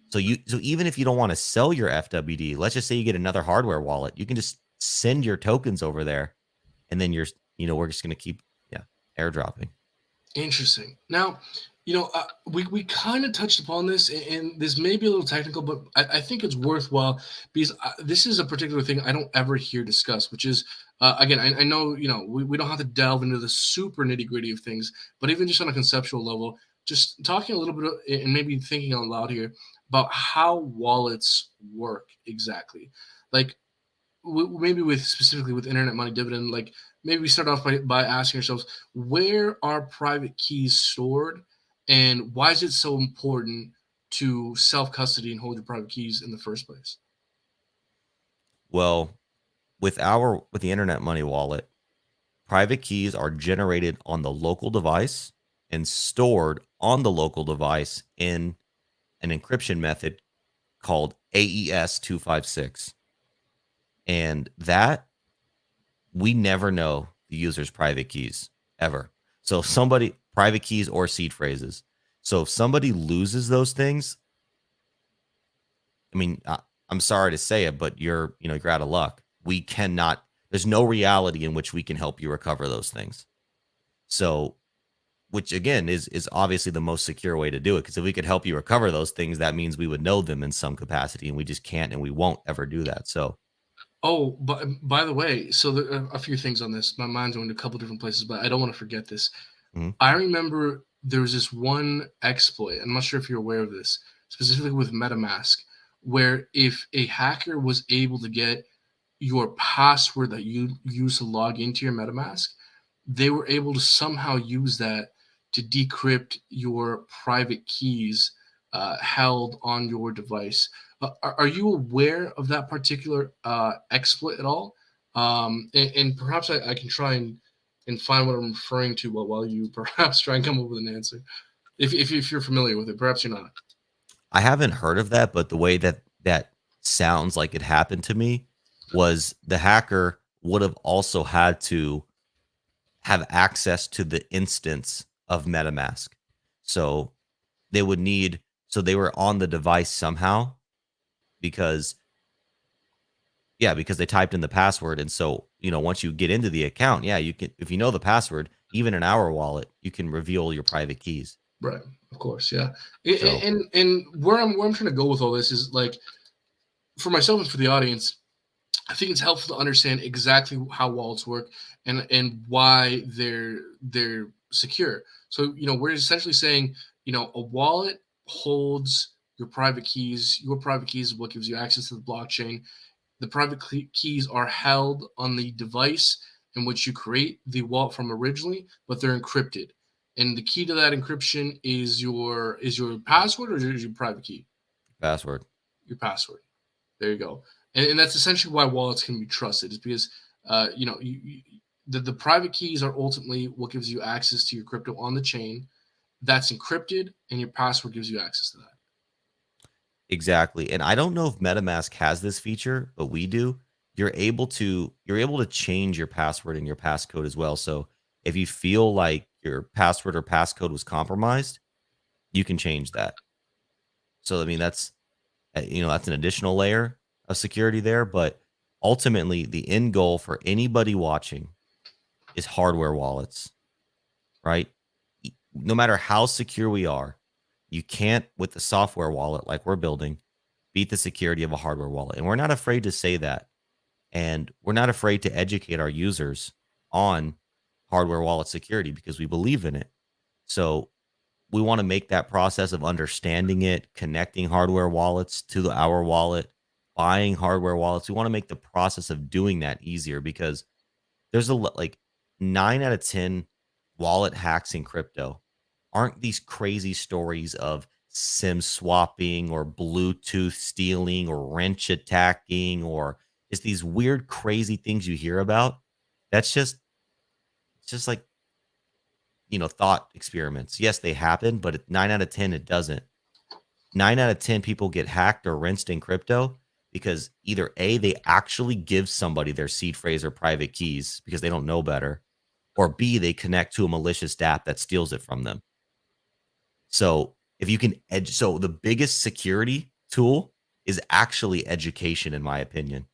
So even if you don't want to sell your FWD, let's just say you get another hardware wallet, you can just send your tokens over there, and then we're just going to keep airdropping. Interesting. Now, we kind of touched upon this, and this may be a little technical, but I think it's worthwhile because this is a particular thing I don't ever hear discussed, which is, again, I know, we don't have to delve into the super nitty gritty of things, but even just on a conceptual level, just talking a little bit and maybe thinking out loud here about how wallets work exactly. Like, maybe specifically with internet money dividend, like maybe we start off by asking ourselves, where are private keys stored, and why is it so important to self custody and hold your private keys in the first place? Well, with the internet money wallet, private keys are generated on the local device and stored on the local device in an encryption method called AES 256. And that we never know the user's private keys ever. So if somebody private keys or seed phrases. So if somebody loses those things, I mean, I'm sorry to say it, but you're out of luck. We cannot. There's no reality in which we can help you recover those things. So, which again is obviously the most secure way to do it. Because if we could help you recover those things, that means we would know them in some capacity, and we just can't, and we won't ever do that. So, Oh, but by the way, so there are a few things on this. My mind's going to a couple different places, but I don't want to forget this. mhm. I remember there was this one exploit. I'm not sure if you're aware of this, specifically with MetaMask, where if a hacker was able to get your password that you use to log into your MetaMask, they were able to somehow use that to decrypt your private keys held on your device. Are you aware of that particular exploit at all? And perhaps I can try and find what I'm referring to while you perhaps try and come up with an answer. If you're familiar with it, perhaps you're not. I haven't heard of that, but the way that that sounds like it happened to me was the hacker would have also had to have access to the instance of MetaMask. So they would need, so they were on the device somehow because, yeah, because they typed in the password. And so, once you get into the account, yeah, you can, if you know the password, even in our wallet, you can reveal your private keys. Right. Of course. Yeah. So, And where I'm trying to go with all this is like for myself and for the audience, I think it's helpful to understand exactly how wallets work and why they're secure. So we're essentially saying a wallet holds your private keys. Your private keys is what gives you access to the blockchain. The private keys are held on the device in which you create the wallet from originally, but they're encrypted. And the key to that encryption is your password or is your private key? password. Your password. There you go. And that's essentially why wallets can be trusted, is because the private keys are ultimately what gives you access to your crypto on the chain. That's encrypted, and your password gives you access to that. Exactly. And I don't know if MetaMask has this feature, but we do. You're able to change your password and your passcode as well. So if you feel like your password or passcode was compromised, you can change that. So I mean that's an additional layer of security there, but ultimately the end goal for anybody watching is hardware wallets, right? No matter how secure we are, you can't, with the software wallet like we're building, beat the security of a hardware wallet. And we're not afraid to say that. And we're not afraid to educate our users on hardware wallet security because we believe in it. So we want to make that process of understanding it, connecting hardware wallets to our wallet, buying hardware wallets. We want to make the process of doing that easier because there's like 9 out of 10 wallet hacks in crypto aren't these crazy stories of SIM swapping or Bluetooth stealing or wrench attacking or just these weird, crazy things you hear about. That's just, it's just like, thought experiments. Yes, they happen, but 9 out of 10, it doesn't. 9 out of 10 people get hacked or rinsed in crypto because either A, they actually give somebody their seed phrase or private keys because they don't know better, or B, they connect to a malicious app that steals it from them. So if you can so the biggest security tool is actually education, in my opinion.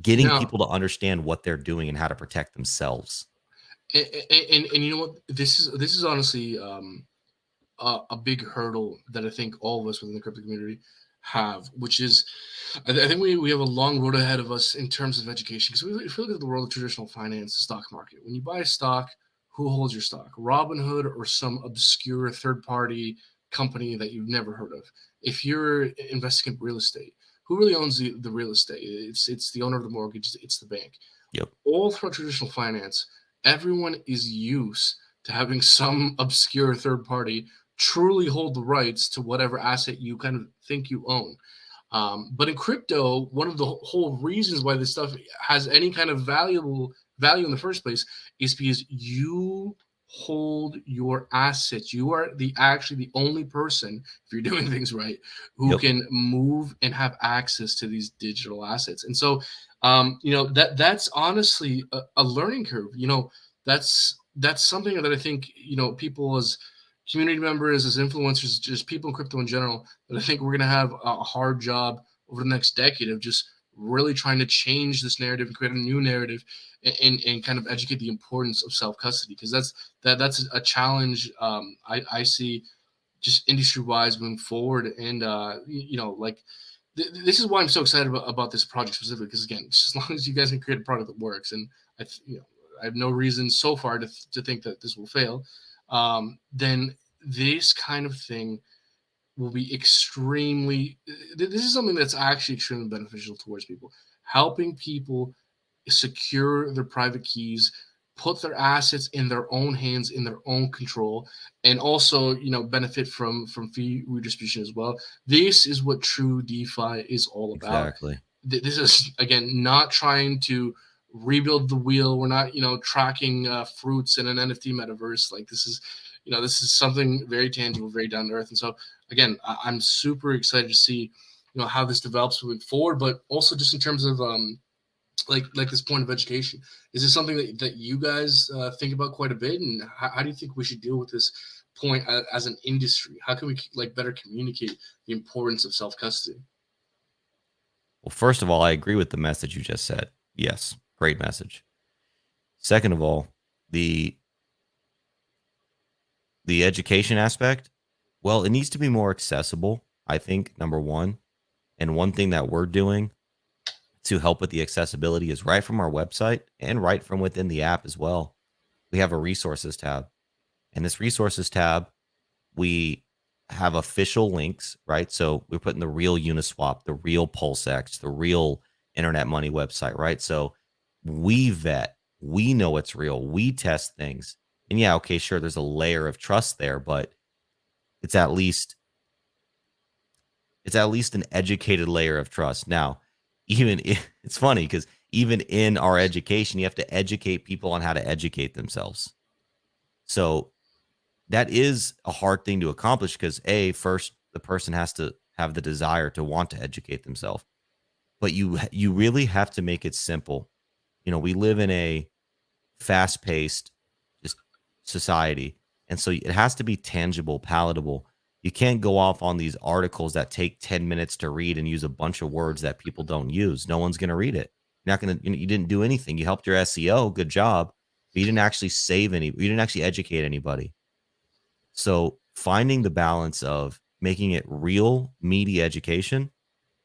Getting Now, people to understand what they're doing and how to protect themselves. and you know what? This is honestly a big hurdle that I think all of us within the crypto community have, which is I think we have a long road ahead of us in terms of education. Because if you look at the world of traditional finance, the stock market, when you buy a stock, who holds your stock? Robinhood or some obscure third party company that you've never heard of? If you're investing in real estate, who really owns the real estate? It's the owner of the mortgage, it's the bank. Yep. All throughout traditional finance, everyone is used to having some obscure third party truly hold the rights to whatever asset you kind of think you own. But in crypto, one of the whole reasons why this stuff has any kind of value in the first place is because you hold your assets. You are actually the only person, if you're doing things right, who Yep. can move and have access to these digital assets. And so, that's honestly a learning curve. That's something that I think people as community members, as influencers, just people in crypto in general, that I think we're going to have a hard job over the next decade of just really trying to change this narrative and create a new narrative and kind of educate the importance of self custody, because that's a challenge I see just industry wise moving forward. And like this is why I'm so excited about this project specifically, because again, just as long as you guys can create a product that works, and I have no reason so far to think that this will fail, then this kind of thing will be extremely. This is something that's actually extremely beneficial towards people, helping people secure their private keys, put their assets in their own hands, in their own control, and also benefit from fee redistribution as well. This is what true DeFi is all about. Exactly. This is, again, not trying to rebuild the wheel. We're not tracking fruits in an NFT metaverse. Like, this is something very tangible, very down to earth. And so again, I'm super excited to see how this develops moving forward, but also just in terms of like this point of education. Is this something that you guys think about quite a bit, and how do you think we should deal with this point as an industry? How can we better communicate the importance of self-custody? Well, first of all, I agree with the message you just said. Yes, great message. Second of all, the education aspect, well, it needs to be more accessible, I think, number one. And one thing that we're doing to help with the accessibility is right from our website and right from within the app as well. We have a resources tab. And this resources tab, we have official links, right? So we're putting the real Uniswap, the real PulseX, the real Internet Money website, right? So we vet, we know it's real, we test things. And yeah, okay, sure, there's a layer of trust there, but it's at least an educated layer of trust. Now, it's funny because even in our education, you have to educate people on how to educate themselves. So that is a hard thing to accomplish because first the person has to have the desire to want to educate themselves, but you really have to make it simple. We live in a fast-paced just society, and so it has to be tangible, palatable. You can't go off on these articles that take 10 minutes to read and use a bunch of words that people don't use. No one's going to read it. You're not going to, you didn't do anything. You helped your SEO, good job, but you didn't actually you didn't actually educate anybody. So finding the balance of making it real, meaty education,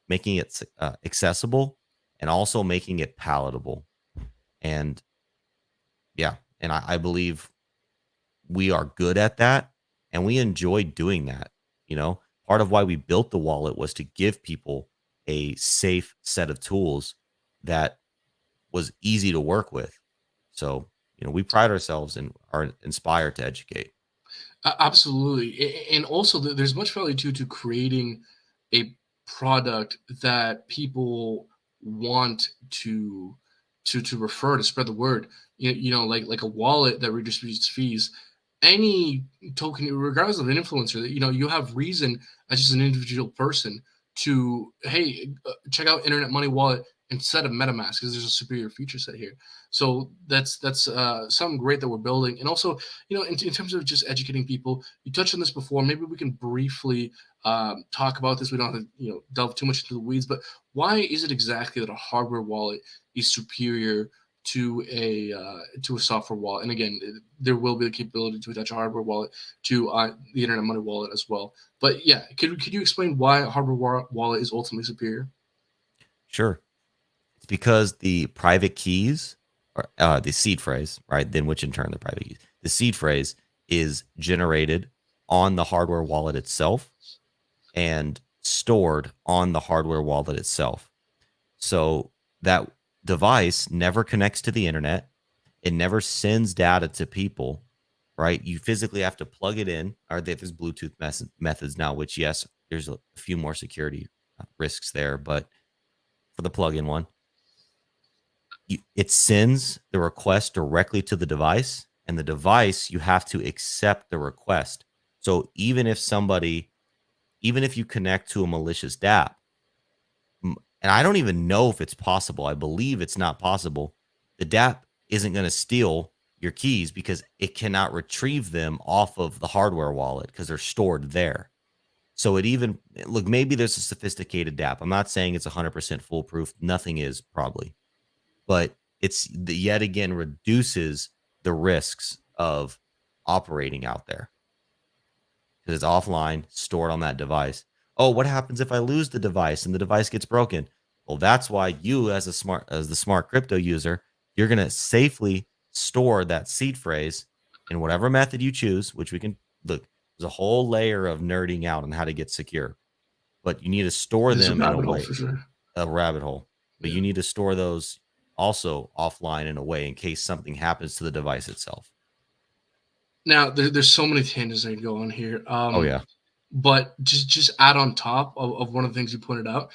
making it accessible, and also making it palatable. And yeah, and I believe we are good at that, and we enjoy doing that. Part of why we built the wallet was to give people a safe set of tools that was easy to work with. So, we pride ourselves and are inspired to educate. Absolutely, and also there's much value to creating a product that people want to refer, to spread the word. Like a wallet that redistributes fees. Any token, regardless of an influencer, that you have reason as just an individual person to, hey, check out Internet Money Wallet instead of MetaMask because there's a superior feature set here. So that's something great that we're building. And also, in terms of just educating people, you touched on this before. Maybe we can briefly talk about this. We don't have to delve too much into the weeds, but why is it exactly that a hardware wallet is superior to a software wallet? And again, there will be the capability to attach a hardware wallet to the Internet Money Wallet as well. But yeah, could you explain why a hardware wallet is ultimately superior? Sure. It's because the private keys, or the seed phrase, right? Then which in turn the private keys. The seed phrase is generated on the hardware wallet itself and stored on the hardware wallet itself. So that device never connects to the internet. It never sends data to people, right? You physically have to plug it in, or there's Bluetooth methods now, which, yes, there's a few more security risks there, but for the plug-in one, it sends the request directly to the device, and the device, you have to accept the request. So even if you connect to a malicious dApp, and I don't even know if it's possible, I believe it's not possible, the dApp isn't going to steal your keys because it cannot retrieve them off of the hardware wallet because they're stored there. So maybe there's a sophisticated dApp. I'm not saying it's 100% foolproof. Nothing is, probably. But yet again reduces the risks of operating out there because it's offline, stored on that device. Oh, what happens if I lose the device and the device gets broken? Well, that's why you, as the smart crypto user, you're going to safely store that seed phrase in whatever method you choose, which we can look. There's a whole layer of nerding out on how to get secure, but you need to store There's a them in a rabbit hole way, for sure. a rabbit hole, but Yeah. you need to store those also offline in a way in case something happens to the device itself. Now, there's so many tangents I can go on here. Oh yeah. But just add on top of one of the things you pointed out.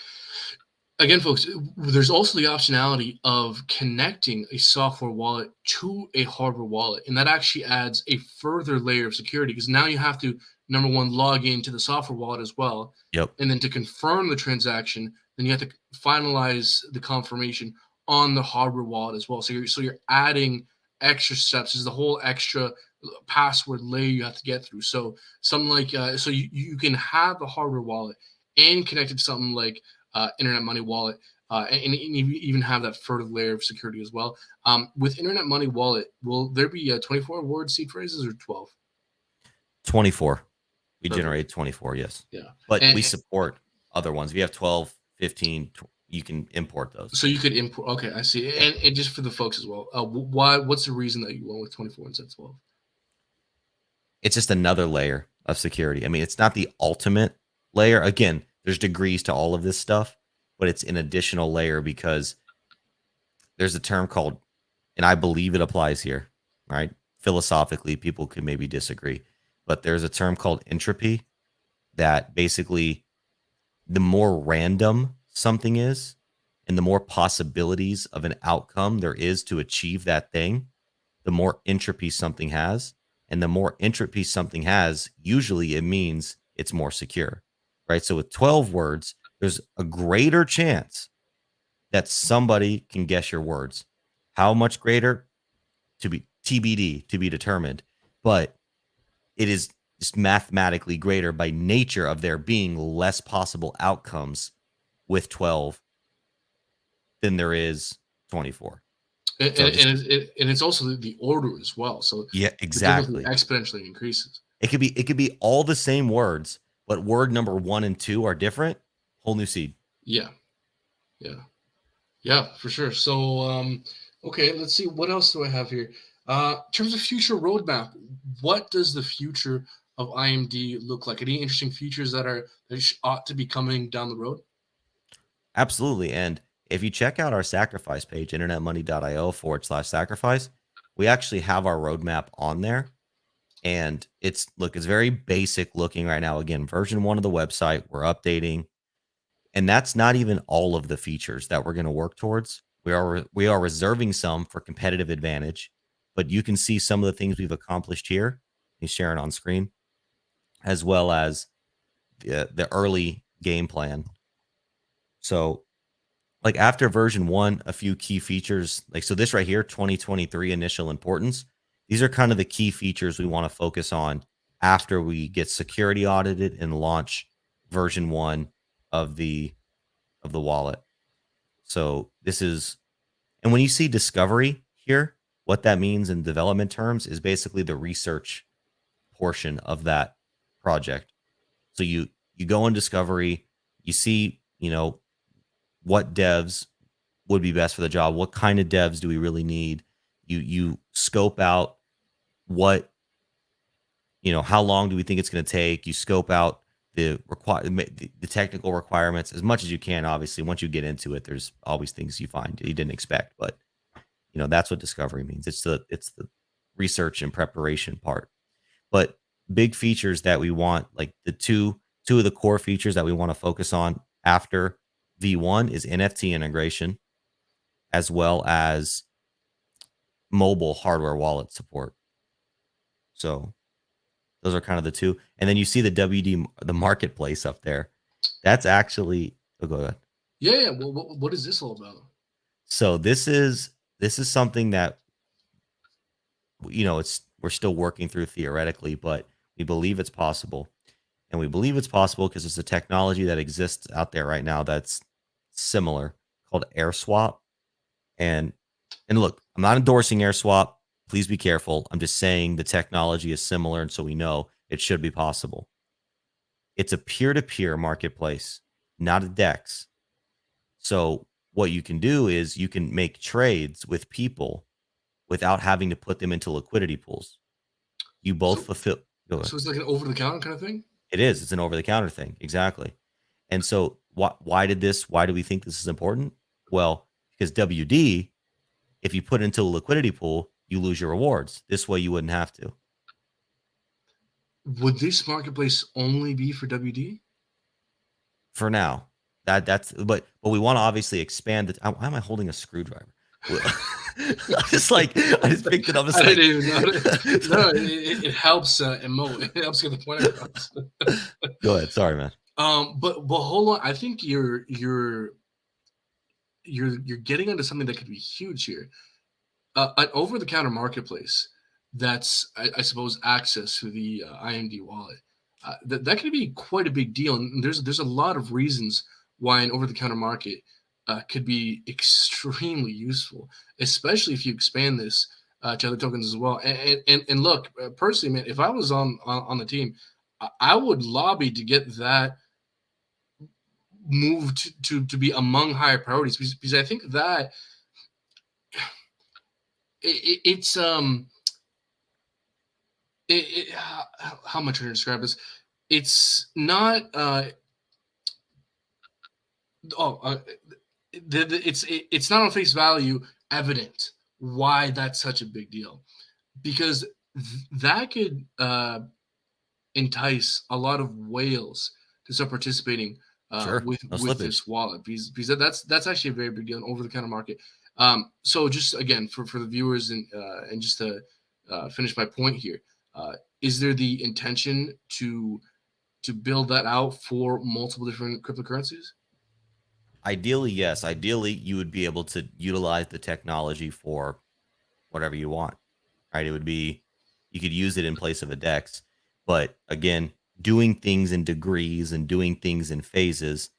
Again, folks, there's also the optionality of connecting a software wallet to a hardware wallet, and that actually adds a further layer of security because now you have to, number one, log into the software wallet as well, Yep. and then to confirm the transaction, then you have to finalize the confirmation on the hardware wallet as well. So you're adding extra steps. Is the whole extra password layer you have to get through. So something like so you can have a hardware wallet and connect it to something like Internet Money Wallet, and even have that further layer of security as well. With Internet Money Wallet, will there be 24 word seed phrases or 12? 24. We Perfect. generate 24, yes. Yeah. But And we support other ones. If you have 12, 15, you can import those. so you could import. Okay, I see. And just for the folks as well, what's the reason that you went with 24 instead of 12? It's just another layer of security. I mean, it's not the ultimate layer. Again, there's degrees to all of this stuff, but it's an additional layer because there's a term called, and I believe it applies here, right? Philosophically, people could maybe disagree, but there's a term called entropy that basically the more random something is and the more possibilities of an outcome there is to achieve that thing, the more entropy something has. And the more entropy something has, usually it means it's more secure, right? So with 12 words, there's a greater chance that somebody can guess your words. How much greater? To be TBD, to be determined. But it is just mathematically greater by nature of there being less possible outcomes with 12 than there is 24. And, So and, just, and it's also the order as well. So yeah, the difficulty exactly. exponentially increases. It could be all the same words, but word number 1 and 2 are different. Whole new seed. Yeah. Yeah. Yeah, for sure. So, okay, let's see. What else do I have here? In terms of future roadmap, what does the future of IMD look like? Any interesting features that ought to be coming down the road? Absolutely. And if you check out our sacrifice page, internetmoney.io/sacrifice, we actually have our roadmap on there. And it's very basic looking right now. Again, version 1 of the website, we're updating. And that's not even all of the features that we're going to work towards. We are reserving some for competitive advantage, but you can see some of the things we've accomplished here. He's sharing on screen, as well as the early game plan. So, like after version 1, a few key features, so this right here, 2023 initial importance. These are kind of the key features we want to focus on after we get security audited and launch version 1 of the wallet. So this is, and when you see discovery here, what that means in development terms is basically the research portion of that project. So you go in discovery, you see, what devs would be best for the job, what kind of devs do we really need? You scope out what, how long do we think it's going to take? You scope out the technical requirements as much as you can. Obviously, once you get into it, there's always things you find you didn't expect, but that's what discovery means. It's the research and preparation part. But big features that we want, like the two of the core features that we want to focus on after V1 is NFT integration, as well as mobile hardware wallet support. So those are kind of the two. And then you see the WD, the marketplace up there. That's actually, go ahead. Yeah. Well, what is this all about? So this is something that, we're still working through theoretically, but we believe it's possible. And we believe it's possible because it's a technology that exists out there right now that's similar, called AirSwap. And look, I'm not endorsing AirSwap. Please be careful. I'm just saying the technology is similar, and so we know it should be possible. It's a peer-to-peer marketplace, not a DEX. So what you can do is you can make trades with people without having to put them into liquidity pools. You both fulfill. So it's like an over-the-counter kind of thing? It is. It's an over-the-counter thing. Exactly. And so why do we think this is important? Well, because WD If you put it into a liquidity pool, you lose your rewards. This way, you wouldn't have to. Would this marketplace only be for WD? For now, but we want to obviously expand it. Why am I holding a screwdriver? I just picked it up. It's I like, didn't even notice. No, it helps emote. It helps get the point across. Go ahead. Sorry, man. But hold on. I think you're getting into something that could be huge here. An over-the-counter marketplace that's, I suppose, access to the IMD wallet. That could be quite a big deal, and there's a lot of reasons why an over-the-counter market could be extremely useful, especially if you expand this to other tokens as well. And look, personally, man, if I was on the team, I would lobby to get that moved to be among higher priorities, because I think that it's how am I trying to describe this? It's not it's not on face value evident why that's such a big deal, because that could entice a lot of whales to start participating Sure. with No with slippage. this wallet, because that's actually a very big deal, an over the counter market. So just again for the viewers and just to finish my point here, is there the intention to build that out for multiple different cryptocurrencies? Ideally, yes. Ideally, you would be able to utilize the technology for whatever you want, right? It would be, you could use it in place of a DEX. But again, doing things in degrees and doing things in phases,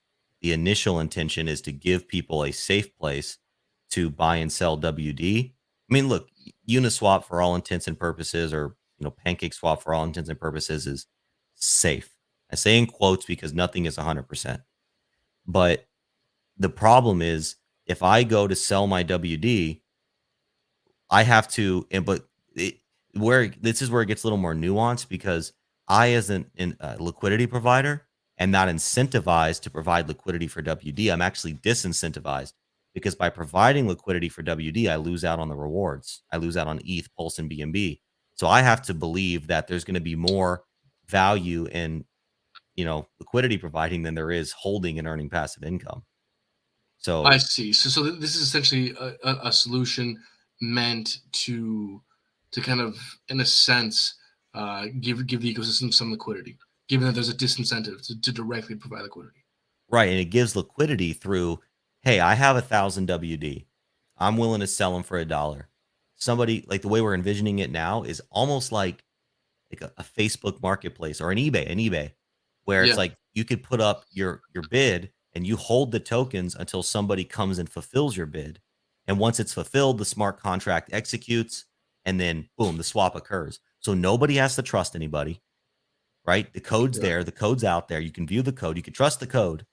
the initial intention is to give people a safe place to buy and sell WD. I mean, look, Uniswap for all intents and purposes, or Pancake Swap for all intents and purposes, is safe. I say in quotes because nothing is 100%. But the problem is, if I go to sell my WD, I have to, where this is where it gets a little more nuanced, because I, as a liquidity provider, am not incentivized to provide liquidity for WD. I'm actually disincentivized, because by providing liquidity for WD, I lose out on the rewards. I lose out on ETH, Pulse, and BNB. So I have to believe that there's going to be more value in liquidity providing than there is holding and earning passive income. I So see. So this is essentially a solution meant to kind of, in a sense, give the ecosystem some liquidity, given that there's a disincentive to directly provide liquidity. right, and it gives liquidity through, hey, I have 1,000 WD. I'm willing to sell them for $1. Somebody, like, the way we're envisioning it now is almost like a Facebook marketplace or an eBay, where it's Yeah, like you could put up your bid and you hold the tokens until somebody comes and fulfills your bid. And once it's fulfilled, the smart contract executes, and then boom, the swap occurs. So nobody has to trust anybody, right? The code's yeah. there, the code's out there. You can view the code, you can trust the code.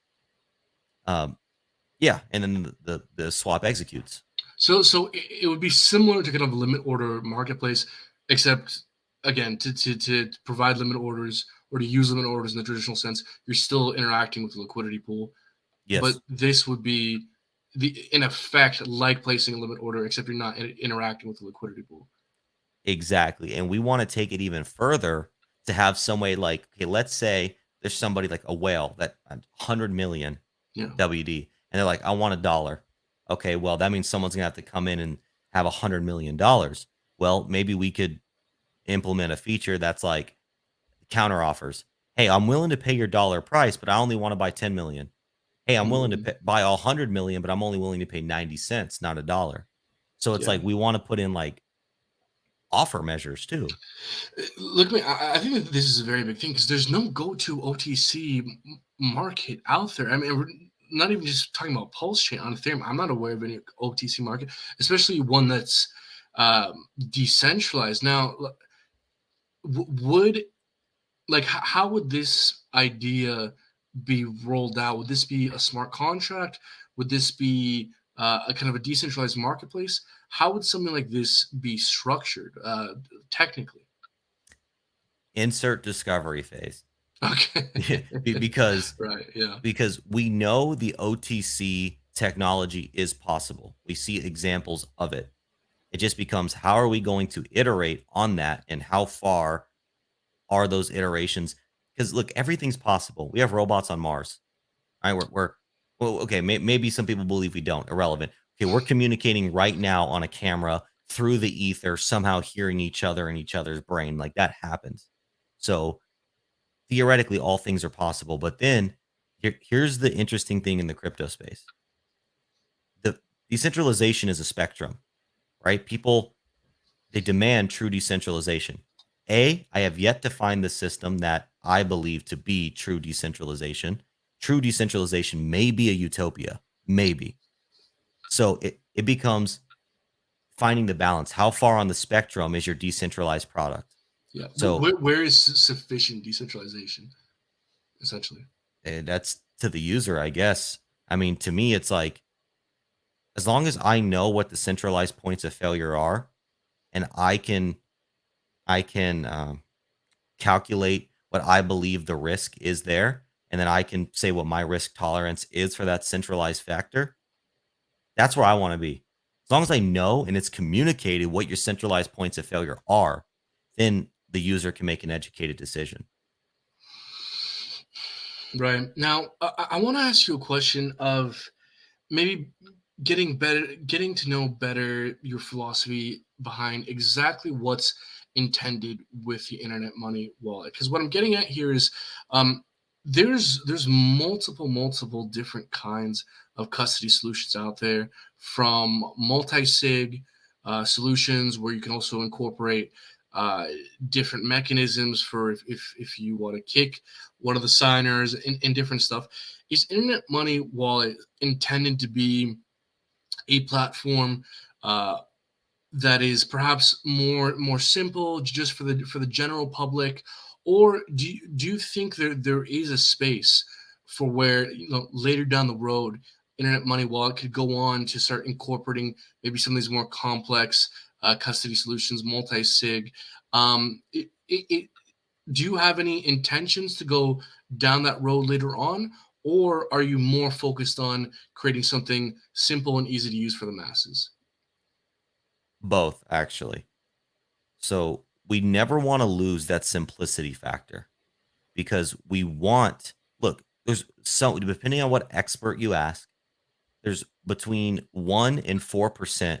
Yeah, and then the swap executes. So it would be similar to kind of a limit order marketplace, except again to provide limit orders or to use limit orders in the traditional sense, you're still interacting with the liquidity pool. But Yes, this would be in effect like placing a limit order, except you're not interacting with the liquidity pool. exactly. And we want to take it even further to have some way, like, okay, let's say there's somebody like a whale that 100 million Yeah. WD, and they're like, I want $1. Okay, well, that means someone's gonna have to come in and have $100 million. Well, maybe we could implement a feature that's like counter offers. Hey, I'm willing to pay your dollar price, but I only want to buy 10 million. Hey, I'm willing to Mm, buy all 100 million, but I'm only willing to pay 90 cents, not $1. So it's yeah. like we want to put in like offer measures too. Look, man, I think that this is a very big thing because there's no go-to OTC market out there. I mean, we're not even just talking about Pulse Chain on Ethereum. I'm not aware of any OTC market, especially one that's decentralized. Now, would like how would this idea be rolled out? Would this be a smart contract? Would this be a kind of a decentralized marketplace? How would something like this be structured technically? Insert discovery phase. Okay. because Right. Yeah. because we know the OTC technology is possible. We see examples of it. It just becomes, how are we going to iterate on that, and how far are those iterations? Because look, everything's possible. We have robots on Mars. All right, we're well, okay. Maybe some people believe we don't. Irrelevant. Okay, we're communicating right now on a camera through the ether, somehow hearing each other in each other's brain. Like, that happens. So theoretically, all things are possible. But then here's the interesting thing in the crypto space: the decentralization is a spectrum, right? People, they demand true decentralization. I have yet to find the system that I believe to be true decentralization. True decentralization may be a utopia, maybe. So it becomes finding the balance. How far on the spectrum is your decentralized product? Yeah. So Where is sufficient decentralization, essentially? that's to the user, I guess. I mean, to me, it's like, as long as I know what the centralized points of failure are, and I can calculate what I believe the risk is there, and then I can say what my risk tolerance is for that centralized factor. That's where I want to be. As long as I know and it's communicated what your centralized points of failure are, then the user can make an educated decision. Right. Now, I want to ask you a question of maybe getting to know better your philosophy behind exactly what's intended with the internet money wallet. Because what I'm getting at here is, um, there's multiple different kinds of custody solutions out there, from multi-sig solutions where you can also incorporate uh, different mechanisms for if you want to kick one of the signers, and different stuff. Is internet money wallet intended to be a platform uh, that is perhaps more simple, just for the general public, or do you think there is a space for where, later down the road, internet money wallet could go on to start incorporating maybe some of these more complex custody solutions, multi sig? Do you have any intentions to go down that road later on, or are you more focused on creating something simple and easy to use for the masses? Both, actually. So we never want to lose that simplicity factor, because we want, look, there's so, depending on what expert you ask, there's between 1 and 4%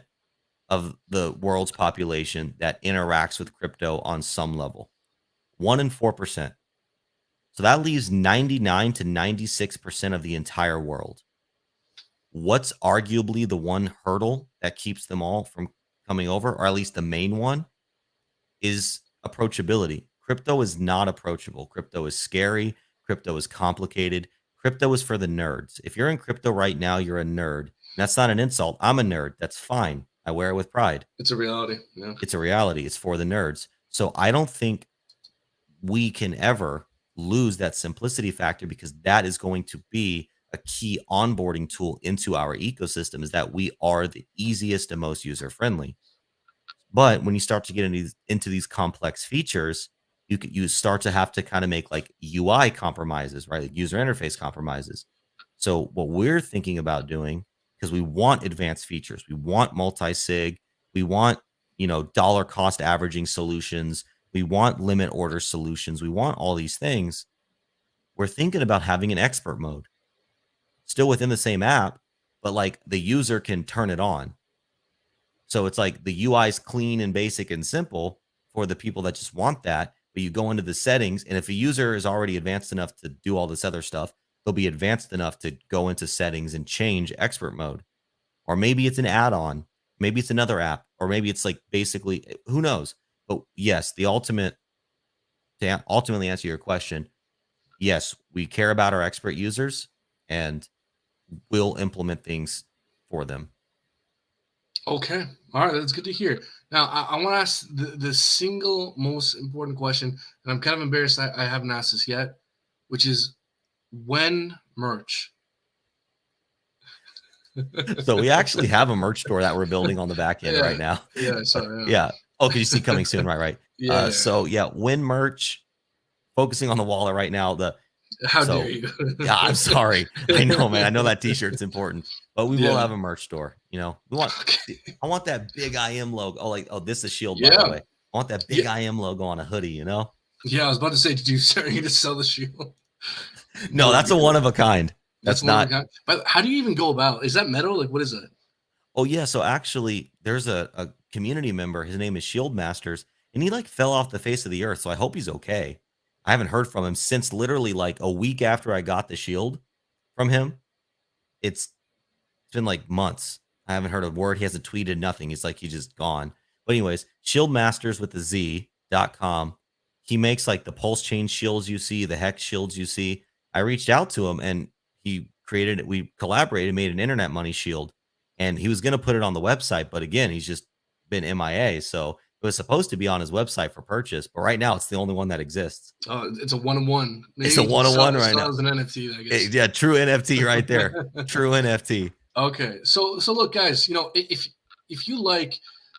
of the world's population that interacts with crypto on some level. 1 and 4%. So that leaves 99 to 96% of the entire world. What's arguably the one hurdle that keeps them all from coming over, or at least the main one, is approachability. Crypto is not approachable. Crypto is scary. Crypto is complicated. Crypto is for the nerds. If you're in crypto right now, you're a nerd. That's not an insult. I'm a nerd. That's fine. I wear it with pride. It's a reality. Yeah. It's a reality. It's for the nerds. So I don't think we can ever lose that simplicity factor, because that is going to be a key onboarding tool into our ecosystem, is that we are the easiest and most user friendly. But when you start to get into these complex features, you start to have to kind of make like UI compromises, right? Like user interface compromises. So what we're thinking about doing, because we want advanced features, we want multi-sig, we want, dollar cost averaging solutions, we want limit order solutions, we want all these things. We're thinking about having an expert mode still within the same app, but like the user can turn it on. So it's like the UI is clean and basic and simple for the people that just want that. But you go into the settings, and if a user is already advanced enough to do all this other stuff, they'll be advanced enough to go into settings and change expert mode. Or maybe it's an add-on, maybe it's another app, or maybe it's like basically, who knows? But yes, to ultimately answer your question, yes, we care about our expert users, and we'll implement things for them. Okay. All right. That's good to hear. Now, I want to ask the single most important question, and I'm kind of embarrassed I haven't asked this yet, which is, when merch? So we actually have a merch store that we're building on the back end right now. Yeah. Yeah. Oh, can you see coming soon? Right. Yeah. So yeah, when merch, focusing on the wallet right now. How dare So you? yeah, I'm sorry. I know, man. I know that T-shirt's important, but we will Yeah. have a merch store. You know, we want. Okay. I want that big IM logo. Oh, like, oh, this is Shield, by the Yeah. way. I want that big Yeah. IM logo on a hoodie. You know. Yeah. I was about to say, did you start to sell the shield? No, that's a one of a kind. That's That's one of a not. kind. But how do you even go about? Is that metal? Like, what is that? Oh yeah. So actually, there's a community member. His name is Shield Masters, and he like fell off the face of the earth. So I hope he's okay. I haven't heard from him since literally like a week after I got the shield from him. It's been like months. I haven't heard a word. He hasn't tweeted nothing. He's like, he's just gone. But anyways, Shieldmasters with the Z.com. He makes like the pulse chain shields you see, the hex shields you see. I reached out to him and he created it. We collaborated, made an internet money shield. And he was going to put it on the website. But again, he's just been MIA. So it was supposed to be on his website for purchase. But right now, it's the only one that exists. It's a one-on-one. It's Maybe a you can one on one sell, right sell now. as an NFT, I guess. Yeah, true NFT right there. True NFT. Okay, so look, guys, if you like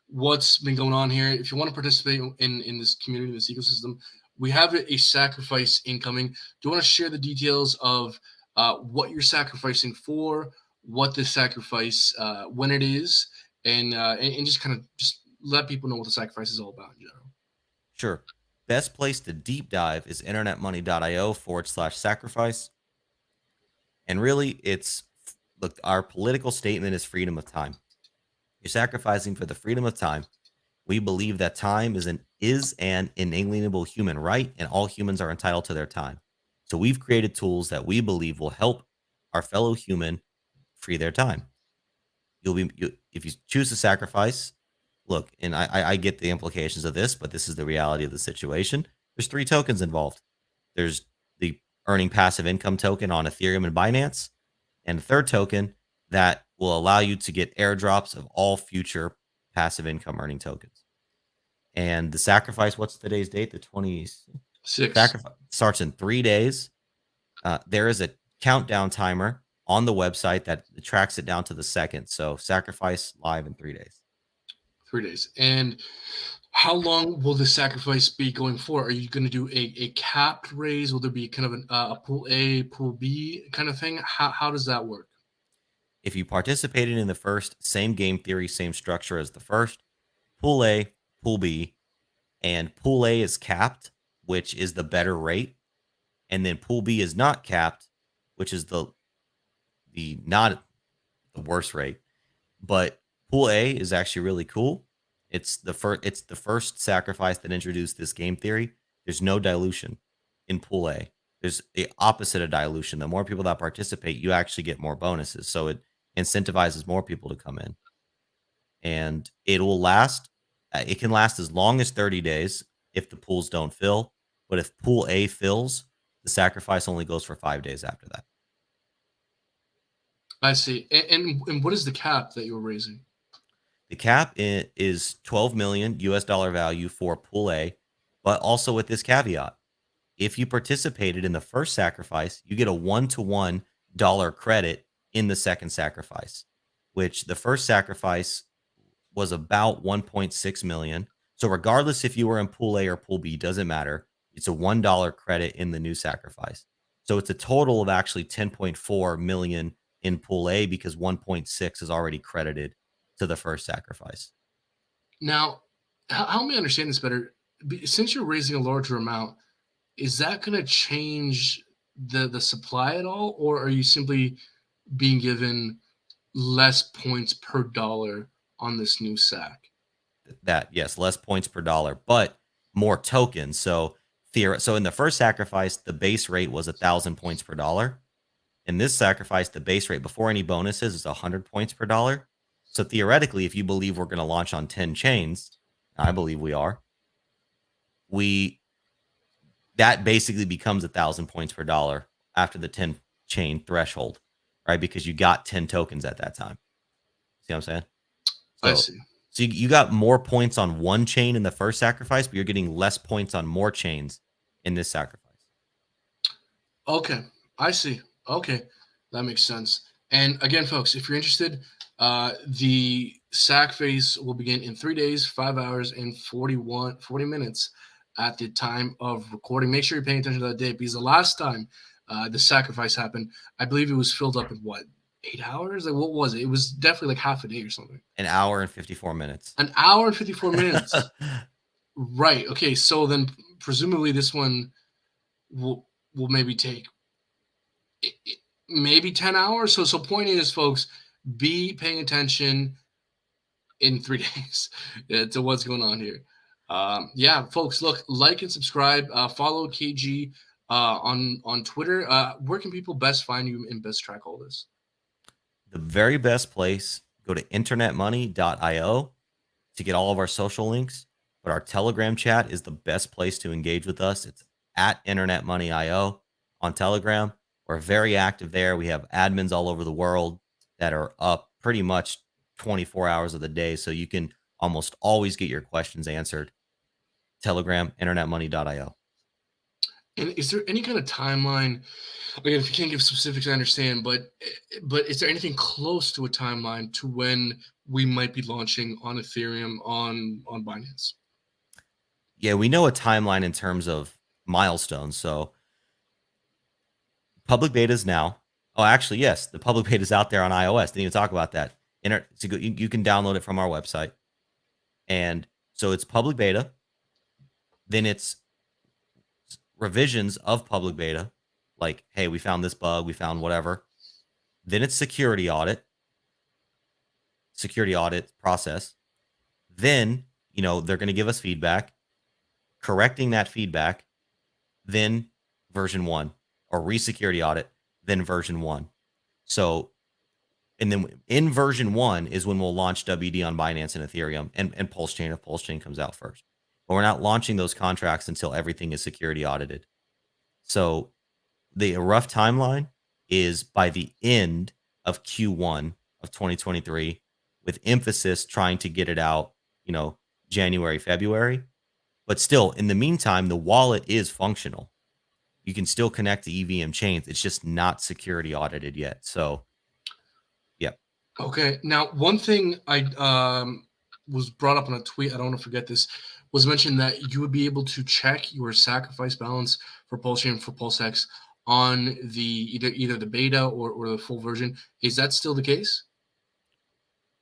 what's been going on here, if you want to participate in this community, this ecosystem, we have a sacrifice incoming. Do you want to share the details of what you're sacrificing for, what the sacrifice, when it is, and just kind of just let people know what the sacrifice is all about in general. Sure. Best place to deep dive is internetmoney.io/sacrifice. And really, it's look, our political statement is freedom of time. You're sacrificing for the freedom of time. We believe that time is an inalienable human right, and all humans are entitled to their time. So we've created tools that we believe will help our fellow human free their time. If you choose to sacrifice, look, and I get the implications of this, but this is the reality of the situation. There's 3 tokens involved. There's the earning passive income token on Ethereum and Binance, and a third token that will allow you to get airdrops of all future passive income earning tokens. And the sacrifice, what's today's date? The 20th. 6. Sacrifice starts in 3 days. There is a countdown timer on the website that tracks it down to the second. So sacrifice live in 3 days. 3 days. And how long will the sacrifice be going for? Are you going to do a capped raise? Will there be kind of a pool A, pool B kind of thing? How does that work? If you participated in the first, same game theory, same structure as the first, pool A, pool B, and pool A is capped, which is the better rate. And then pool B is not capped, which is the not the worst rate. But pool A is actually really cool. It's the first sacrifice that introduced this game theory. There's no dilution in pool A. There's the opposite of dilution. The more people that participate, you actually get more bonuses. So it incentivizes more people to come in. And it will last. It can last as long as 30 days if the pools don't fill. But if pool A fills, the sacrifice only goes for 5 days after that. I see. And what is the cap that you're raising? The cap is 12 million US dollar value for pool A, but also with this caveat. If you participated in the first sacrifice, you get a 1-to-1 dollar credit in the second sacrifice, which the first sacrifice was about 1.6 million. So regardless if you were in pool A or pool B, doesn't matter. It's a $1 credit in the new sacrifice. So it's a total of actually 10.4 million in pool A because 1.6 is already credited to the first sacrifice. Now, help me understand this better. Since you're raising a larger amount, is that going to change the supply at all, or are you simply being given less points per dollar on this new sack? That, yes, less points per dollar, but more tokens. So in the first sacrifice, the base rate was 1,000 points per dollar. In this sacrifice, the base rate before any bonuses is 100 points per dollar. So theoretically, if you believe we're going to launch on 10 chains, I believe we are, that basically becomes 1,000 points per dollar after the 10 chain threshold, right? Because you got 10 tokens at that time. See what I'm saying? I see. So you got more points on one chain in the first sacrifice, but you're getting less points on more chains in this sacrifice. Okay, I see. Okay, that makes sense. And again, folks, if you're interested, the sack phase will begin in 3 days, 5 hours, and 40 minutes at the time of recording. Make sure you're paying attention to that date because the last time the sacrifice happened. I believe it was filled up in what, 8 hours? Like, what was it? It was definitely like half a day or something. An hour and 54 minutes. An hour and 54 minutes. Right. Okay. So then presumably this one will maybe take maybe 10 hours. So point is, folks, be paying attention in 3 days to what's going on here. Yeah, folks, look, like and subscribe. Follow KG on Twitter. Where can people best find you and best track all this? The very best place, go to internetmoney.io to get all of our social links. But our Telegram chat is the best place to engage with us. It's at internetmoney.io on Telegram. We're very active there. We have admins all over the world that are up pretty much 24 hours of the day. So you can almost always get your questions answered. Telegram, internetmoney.io. And is there any kind of timeline? Again, if you can't give specifics, I understand, but is there anything close to a timeline to when we might be launching on Ethereum on Binance? Yeah, we know a timeline in terms of milestones. So public beta is now. Oh, actually, yes, the public beta is out there on iOS. Didn't even talk about that. You can download it from our website. And so it's public beta. Then it's revisions of public beta, like, hey, we found this bug, we found whatever. Then it's security audit process. Then, they're going to give us feedback, correcting that feedback, then version 1, or re-security audit, then version 1. So, and then in version 1 is when we'll launch WD on Binance and Ethereum and Pulse Chain if Pulse Chain comes out first. But we're not launching those contracts until everything is security audited. So the rough timeline is by the end of Q1 of 2023, with emphasis trying to get it out, January, February. But still, in the meantime, the wallet is functional. You can still connect to EVM chains. It's just not security audited yet. So, yeah. Okay. Now, one thing I was brought up on a tweet, I don't want to forget this, was mentioned that you would be able to check your sacrifice balance for Pulse Chain, for PulseX on the either the beta or the full version. Is that still the case?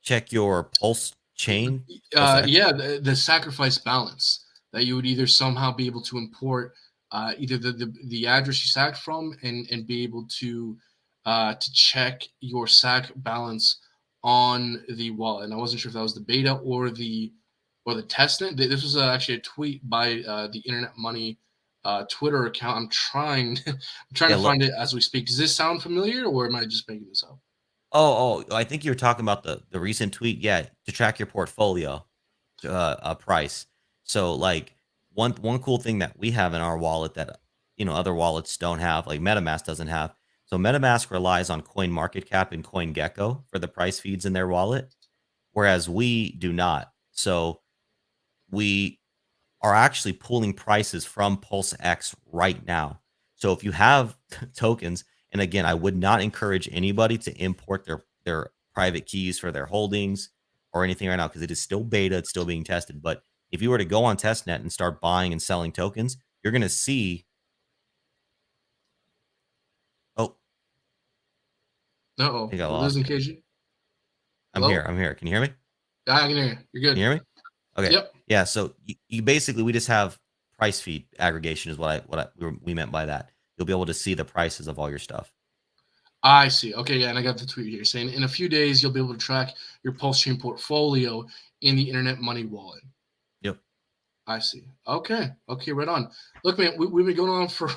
Check your Pulse Chain. Yeah, the sacrifice balance that you would either somehow be able to import either the address you sacked from and be able to check your sack balance on the wallet. And I wasn't sure if that was the beta or the testnet. This was actually a tweet by the Internet Money Twitter account. I'm trying to find it as we speak. Does this sound familiar, or am I just making this up? Oh, I think you're talking about the recent tweet. Yeah, to track your portfolio price. So like one cool thing that we have in our wallet that other wallets don't have, like MetaMask doesn't have. So MetaMask relies on CoinMarketCap and CoinGecko for the price feeds in their wallet, whereas we do not. So we are actually pulling prices from PulseX right now. So if you have tokens, and again, I would not encourage anybody to import their private keys for their holdings or anything right now, because it is still beta, it's still being tested. But if you were to go on testnet and start buying and selling tokens, you're going to see. Oh, Uh-oh. We're losing KG. I'm here. Can you hear me? I can hear you. You're good. Can you hear me? Okay. Yep. Yeah. So you basically, we just have price feed aggregation is what we meant by that. You'll be able to see the prices of all your stuff. I see. Okay, yeah, and I got the tweet here saying in a few days you'll be able to track your Pulse Chain portfolio in the Internet Money wallet. Yep. I see. Okay, right on. Look, man, we've been going on for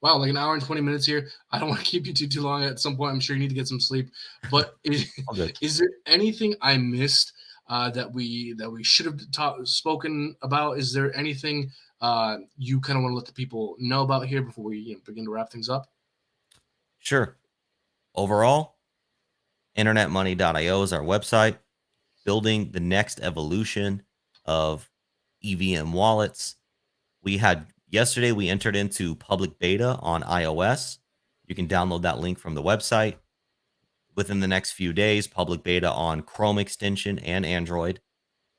wow, like an hour and 20 minutes here. I don't want to keep you too long. At some point, I'm sure you need to get some sleep. But is there anything I missed that we should have spoken about? Is there anything you kind of want to let the people know about here before we begin to wrap things up? Sure. Overall, internetmoney.io is our website. Building the next evolution of EVM wallets. Yesterday we entered into public beta on iOS. You can download that link from the website. Within the next few days, public beta on Chrome extension and Android.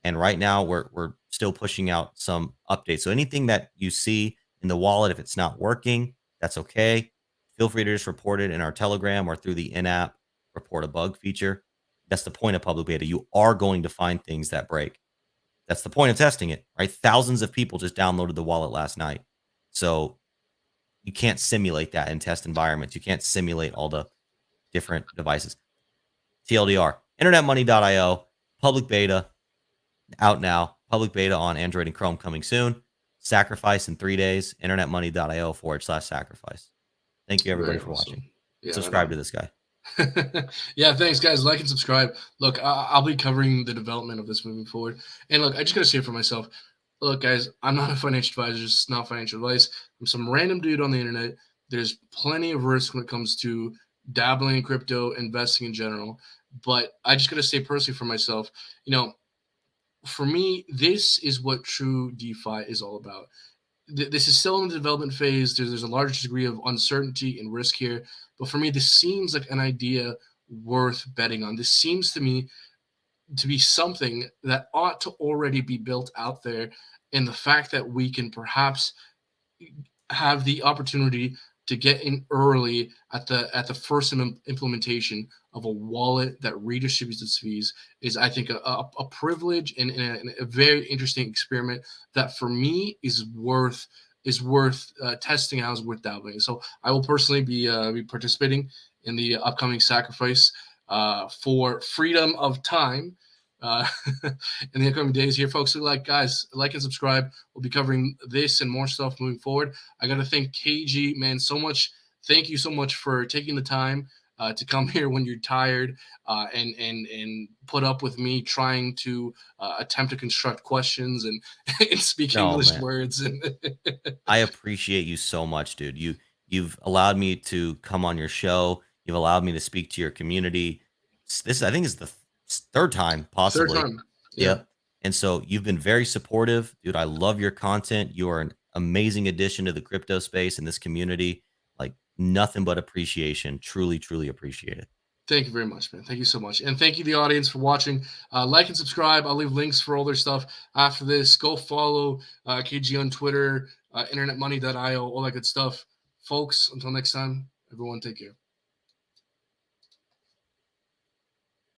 And right now we're still pushing out some updates. So anything that you see in the wallet, if it's not working, that's okay. feel free to just report it in our Telegram or through the in-app report a bug feature. That's the point of public beta. You are going to find things that break. That's the point of testing it, right? Thousands of people just downloaded the wallet last night. So you can't simulate that in test environments. You can't simulate all the different devices. TLDR, internetmoney.io, public beta out now. Public beta on Android and Chrome coming soon. Sacrifice in 3 days, internetmoney.io/sacrifice. Thank you, everybody, Very for awesome. watching. Yeah, Subscribe to this guy. Yeah, thanks, guys. Like and subscribe. Look, I'll be covering the development of this moving forward. And look, I just got to say it for myself. Look, guys, I'm not a financial advisor. It's not financial advice. I'm some random dude on the internet. There's plenty of risk when it comes to dabbling in crypto, investing in general. But I just got to say personally for myself, for me, this is what true DeFi is all about. This is still in the development phase. There's a large degree of uncertainty and risk here. But for me, this seems like an idea worth betting on. This seems to me to be something that ought to already be built out there. And the fact that we can perhaps have the opportunity to get in early at the first implementation of a wallet that redistributes its fees is, I think, a privilege and a very interesting experiment that for me is worth testing out, is worth dabbling. So I will personally be participating in the upcoming sacrifice for freedom of time in the upcoming days here, folks. So, guys, like and subscribe. We'll be covering this and more stuff moving forward. I got to thank KG, man, so much. Thank you so much for taking the time to come here when you're tired and put up with me trying to attempt to construct questions and, and speak English words. I appreciate you so much, dude. You've allowed me to come on your show. You've allowed me to speak to your community. This, I think, is the third time, possibly. Third time. Yeah. Yep. And so you've been very supportive, dude. I love your content. You are an amazing addition to the crypto space and this community. Like, nothing but appreciation. Truly, truly appreciate it. Thank you very much, man. Thank you so much. And thank you, the audience, for watching. Like and subscribe. I'll leave links for all their stuff after this. Go follow KG on Twitter, internetmoney.io, all that good stuff. Folks, until next time, everyone take care.